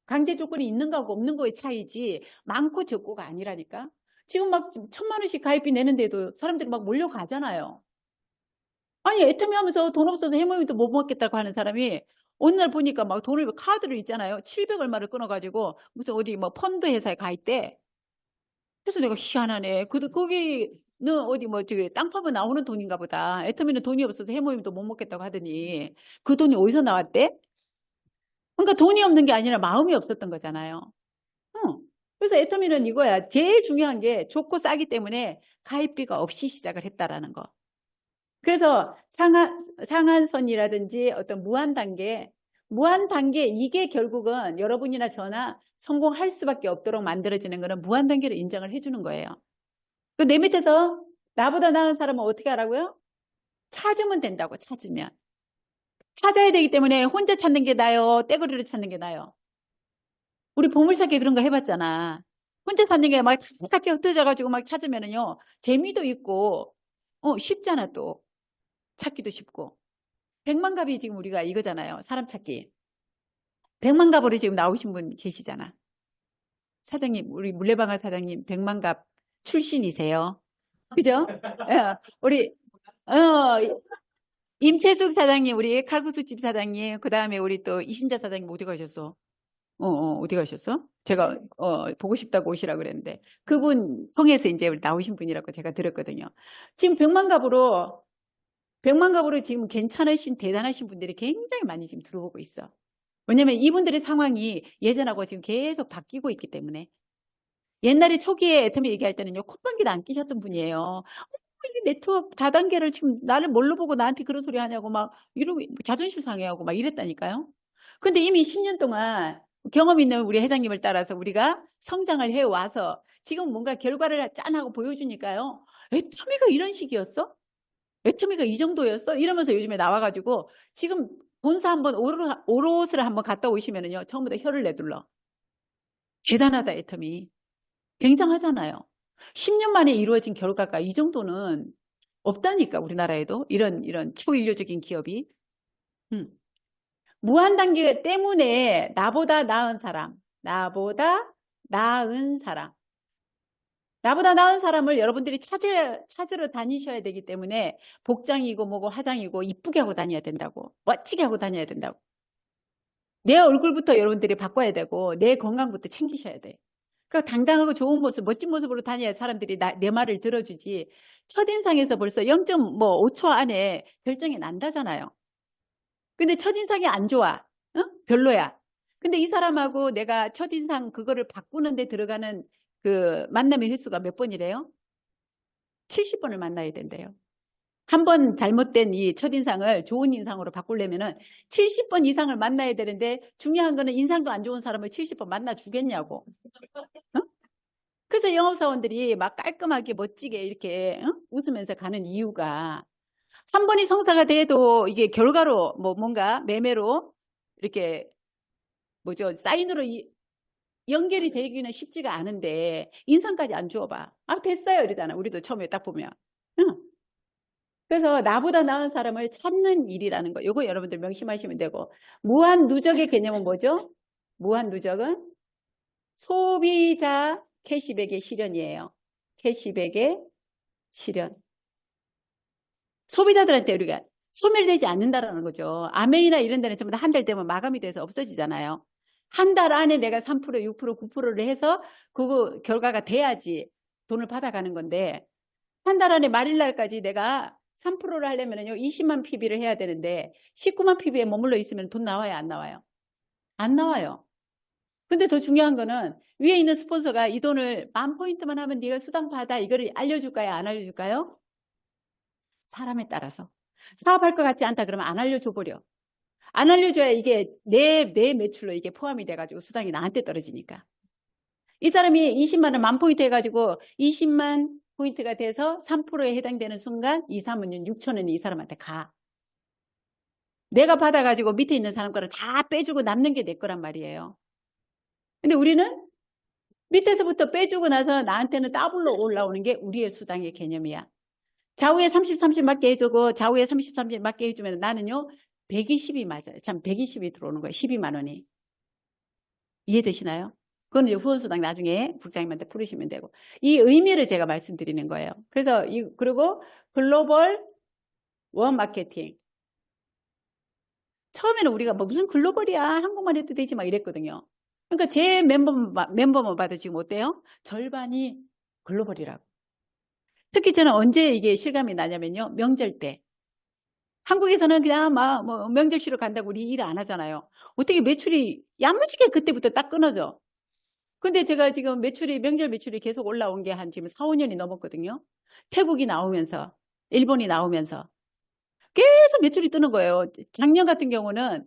강제 조건이 있는 거하고 없는 거의 차이지 많고 적고가 아니라니까. 지금 막 1,000만 원씩 가입비 내는데도 사람들이 막 몰려가잖아요. 아니 애터미 하면서 돈 없어서 해모임도 못 먹겠다고 하는 사람이 어느 날 보니까 막 돈을 카드를 있잖아요. 700 얼마를 끊어가지고 무슨 어디 뭐 펀드 회사에 가입돼. 그래서 내가 희한하네. 거기는 어디 뭐 저기 땅 파면 나오는 돈인가 보다. 애터미는 돈이 없어서 해모임도 못 먹겠다고 하더니 그 돈이 어디서 나왔대? 그러니까 돈이 없는 게 아니라 마음이 없었던 거잖아요. 응. 그래서 애터미는 이거야. 제일 중요한 게 좋고 싸기 때문에 가입비가 없이 시작을 했다라는 거. 그래서 상한선이라든지 어떤 무한단계 이게 결국은 여러분이나 저나 성공할 수밖에 없도록 만들어지는 거는 무한단계를 인정을 해주는 거예요. 내 밑에서 나보다 나은 사람은 어떻게 하라고요? 찾으면 된다고. 찾으면. 찾아야 되기 때문에 혼자 찾는 게 나아요? 떼거리를 찾는 게 나아요? 우리 보물찾기 그런 거 해봤잖아. 혼자 사는 게 막 같이 흩어져가지고 막 찾으면은요, 재미도 있고, 쉽잖아 또. 찾기도 쉽고. 백만갑이 지금 우리가 이거잖아요. 사람 찾기. 백만갑으로 지금 나오신 분 계시잖아. 사장님, 우리 물레방아 사장님, 백만갑 출신이세요. 그죠? 예, 우리, 임채숙 사장님, 우리 칼국수집 사장님, 그 다음에 우리 또 이신자 사장님 어디 가셨어? 어디 가셨어? 제가, 보고 싶다고 오시라 그랬는데. 그분 통해서 이제 나오신 분이라고 제가 들었거든요. 지금 백만갑으로 지금 괜찮으신, 대단하신 분들이 굉장히 많이 지금 들어오고 있어. 왜냐면 이분들의 상황이 예전하고 지금 계속 바뀌고 있기 때문에. 옛날에 초기에 애터미 얘기할 때는요, 콧방귀도 안 끼셨던 분이에요. 이 네트워크 다단계를 지금 나를 뭘로 보고 나한테 그런 소리 하냐고 막 이러고 자존심 상해하고 막 이랬다니까요. 근데 이미 10년 동안 경험 있는 우리 회장님을 따라서 우리가 성장을 해와서 지금 뭔가 결과를 짠하고 보여주니까요. 애터미가 이런 식이었어? 애터미가 이 정도였어? 이러면서 요즘에 나와가지고 지금 본사 한번 오롯을 한번 갔다 오시면은요. 처음부터 혀를 내둘러. 대단하다, 애터미. 굉장하잖아요. 10년 만에 이루어진 결과가 이 정도는 없다니까, 우리나라에도. 이런 초인류적인 기업이. 무한 단계 때문에 나보다 나은 사람, 나보다 나은 사람. 나보다 나은 사람을 여러분들이 찾으러 다니셔야 되기 때문에 복장이고 뭐고 화장이고 이쁘게 하고 다녀야 된다고. 멋지게 하고 다녀야 된다고. 내 얼굴부터 여러분들이 바꿔야 되고 내 건강부터 챙기셔야 돼. 그러니까 당당하고 좋은 모습, 멋진 모습으로 다녀야 사람들이 내 말을 들어주지. 첫인상에서 벌써 0.5초 안에 결정이 난다잖아요. 근데 첫인상이 안 좋아. 별로야. 근데 이 사람하고 내가 첫인상 그거를 바꾸는데 들어가는 그 만남의 횟수가 몇 번이래요? 70번을 만나야 된대요. 한 번 잘못된 이 첫인상을 좋은 인상으로 바꾸려면은 70번 이상을 만나야 되는데 중요한 거는 인상도 안 좋은 사람을 70번 만나 주겠냐고. 그래서 영업사원들이 막 깔끔하게 멋지게 이렇게 웃으면서 가는 이유가 한 번이 성사가 돼도 이게 결과로 뭔가 매매로 이렇게 뭐죠? 사인으로 연결이 되기는 쉽지가 않은데 인상까지 안 주어봐. 아 됐어요 이러잖아. 우리도 처음에 딱 보면. 응. 그래서 나보다 나은 사람을 찾는 일이라는 거. 이거 여러분들 명심하시면 되고. 무한 누적의 개념은 뭐죠? 무한 누적은 소비자 캐시백의 실현이에요. 캐시백의 실현. 소비자들한테 우리가 소멸되지 않는다라는 거죠. 아메이나 이런 데는 전부 다 한 달 되면 마감이 돼서 없어지잖아요. 한 달 안에 내가 3%, 6%, 9%를 해서 그거 결과가 돼야지 돈을 받아가는 건데 한 달 안에 말일날까지 내가 3%를 하려면요 20만 PB를 해야 되는데 19만 PB에 머물러 있으면 돈 나와요, 안 나와요? 안 나와요. 근데 더 중요한 거는 위에 있는 스폰서가 이 돈을 10,000포인트만 하면 네가 수당 받아 이거를 알려줄까요, 안 알려줄까요? 사람에 따라서. 사업할 것 같지 않다 그러면 안 알려줘 버려. 안 알려줘야 이게 내 매출로 이게 포함이 돼가지고 수당이 나한테 떨어지니까. 이 사람이 20만 원 10,000포인트 해가지고 20만 포인트가 돼서 3%에 해당되는 순간 2, 3은 6천 원이 이 사람한테 가. 내가 받아가지고 밑에 있는 사람 거를 다 빼주고 남는 게 내 거란 말이에요. 근데 우리는 밑에서부터 빼주고 나서 나한테는 더블로 올라오는 게 우리의 수당의 개념이야. 좌우에 30, 30 맞게 해주고 좌우에 30, 30 맞게 해주면 나는요 120이 맞아요. 참 120이 들어오는 거예요. 12만 원이. 이해되시나요? 그건 이제 후원수당 나중에 국장님한테 풀으시면 되고. 이 의미를 제가 말씀드리는 거예요. 그래서 그리고 글로벌 원 마케팅. 처음에는 우리가 뭐 무슨 글로벌이야 한국만 해도 되지 막 이랬거든요. 그러니까 제 멤버만 봐도 지금 어때요? 절반이 글로벌이라고. 특히 저는 언제 이게 실감이 나냐면요. 명절 때. 한국에서는 그냥 막 뭐 명절 쉬러 간다고 우리 일 안 하잖아요. 어떻게 매출이 야무지게 그때부터 딱 끊어져. 근데 제가 지금 명절 매출이 계속 올라온 게 한 지금 4, 5년이 넘었거든요. 태국이 나오면서, 일본이 나오면서 계속 매출이 뜨는 거예요. 작년 같은 경우는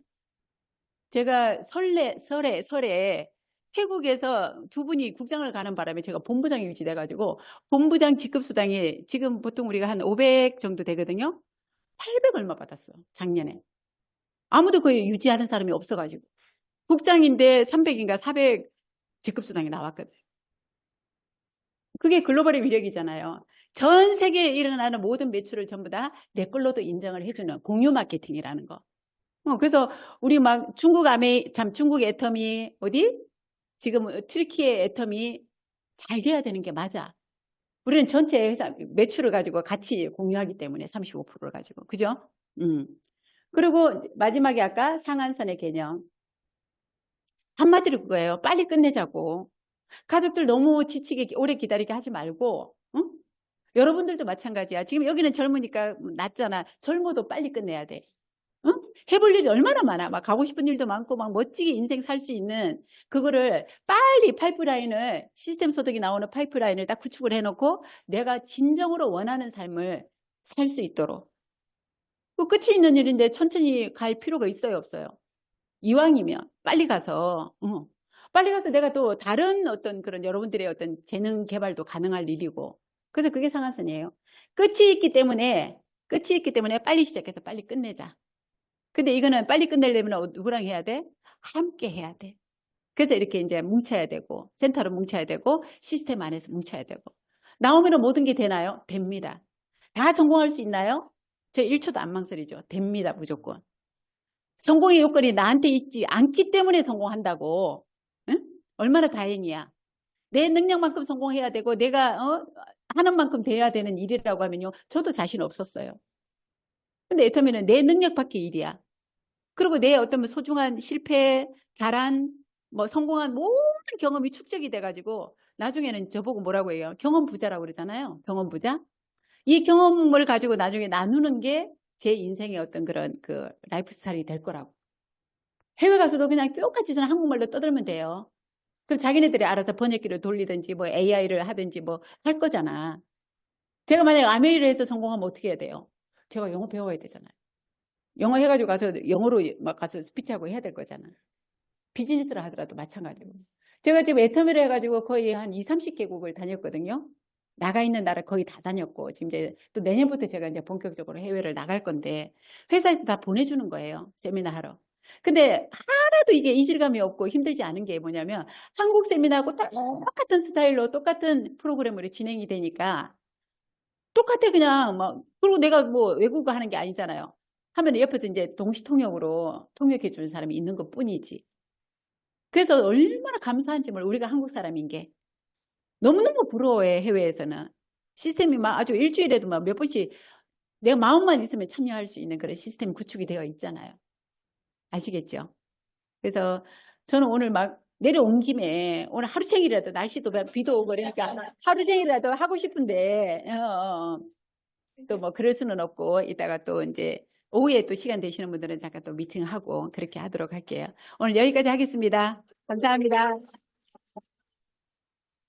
제가 설에 태국에서 두 분이 국장을 가는 바람에 제가 본부장이 유지돼가지고 본부장 직급수당이 지금 보통 우리가 한 500 정도 되거든요. 800 얼마 받았어, 작년에. 아무도 거의 유지하는 사람이 없어가지고. 국장인데 300인가 400 직급수당이 나왔거든. 그게 글로벌의 위력이잖아요. 전 세계에 일어나는 모든 매출을 전부 다 내 걸로도 인정을 해주는 공유 마케팅이라는 거. 그래서 우리 막 중국 중국 애텀이 어디? 지금 튀르키예 애텀이 잘 돼야 되는 게 맞아. 우리는 전체 회사 매출을 가지고 같이 공유하기 때문에 35%를 가지고. 그죠? 그리고 마지막에 아까 상한선의 개념. 한마디로 그거예요. 빨리 끝내자고. 가족들 너무 지치게 오래 기다리게 하지 말고, 응? 여러분들도 마찬가지야. 지금 여기는 젊으니까 낫잖아. 젊어도 빨리 끝내야 돼. 응? 해볼 일이 얼마나 많아. 막 가고 싶은 일도 많고, 막 멋지게 인생 살 수 있는 그거를 빨리 파이프라인을, 시스템 소득이 나오는 파이프라인을 딱 구축을 해놓고 내가 진정으로 원하는 삶을 살 수 있도록. 그 끝이 있는 일인데 천천히 갈 필요가 있어요, 없어요? 이왕이면 빨리 가서, 빨리 가서 내가 또 다른 어떤 그런 여러분들의 어떤 재능 개발도 가능할 일이고. 그래서 그게 상한선이에요. 끝이 있기 때문에 빨리 시작해서 빨리 끝내자. 근데 이거는 빨리 끝내려면 누구랑 해야 돼? 함께 해야 돼. 그래서 이렇게 이제 뭉쳐야 되고, 센터로 뭉쳐야 되고, 시스템 안에서 뭉쳐야 되고. 나오면 모든 게 되나요? 됩니다. 다 성공할 수 있나요? 저 1초도 안 망설이죠. 됩니다, 무조건. 성공의 요건이 나한테 있지 않기 때문에 성공한다고. 응? 얼마나 다행이야. 내 능력만큼 성공해야 되고 내가 하는 만큼 돼야 되는 일이라고 하면요. 저도 자신 없었어요. 근데 애터미는 내 능력 밖의 일이야. 그리고 내 어떤 소중한 실패, 자란, 뭐 성공한 모든 경험이 축적이 돼가지고 나중에는 저보고 뭐라고 해요? 경험 부자라고 그러잖아요. 경험 부자. 이 경험을 가지고 나중에 나누는 게 제 인생의 어떤 그런 그 라이프 스타일이 될 거라고. 해외 가서도 그냥 똑같이 저는 한국말로 떠들면 돼요. 그럼 자기네들이 알아서 번역기를 돌리든지 뭐 AI를 하든지 뭐 할 거잖아. 제가 만약에 아메리카에서 해서 성공하면 어떻게 해야 돼요? 제가 영어 배워야 되잖아요. 영어 해가지고 가서 영어로 막 가서 스피치하고 해야 될 거잖아. 비즈니스를 하더라도 마찬가지고. 제가 지금 애터미를 해가지고 거의 한 2, 30개국을 다녔거든요. 나가 있는 나라 거의 다 다녔고, 지금 이제 또 내년부터 제가 이제 본격적으로 해외를 나갈 건데, 회사에서 다 보내주는 거예요. 세미나 하러. 근데 하나도 이게 이질감이 없고 힘들지 않은 게 뭐냐면, 한국 세미나하고 똑같은 스타일로 똑같은 프로그램으로 진행이 되니까, 똑같아, 그냥 막. 그리고 내가 뭐 외국어 하는 게 아니잖아요. 하면 옆에서 이제 동시통역으로 통역해 주는 사람이 있는 것 뿐이지. 그래서 얼마나 감사한지 몰라. 우리가 한국 사람인 게. 너무너무 부러워해, 해외에서는. 시스템이 막 아주 일주일에도 막 몇 번씩 내가 마음만 있으면 참여할 수 있는 그런 시스템 구축이 되어 있잖아요. 아시겠죠? 그래서 저는 오늘 막 내려온 김에 오늘 하루 종일이라도 날씨도 비도 오고 그러니까 하루 종일이라도 하고 싶은데 또 뭐 그럴 수는 없고 이따가 또 이제 오후에 또 시간 되시는 분들은 잠깐 또 미팅하고 그렇게 하도록 할게요. 오늘 여기까지 하겠습니다. 감사합니다.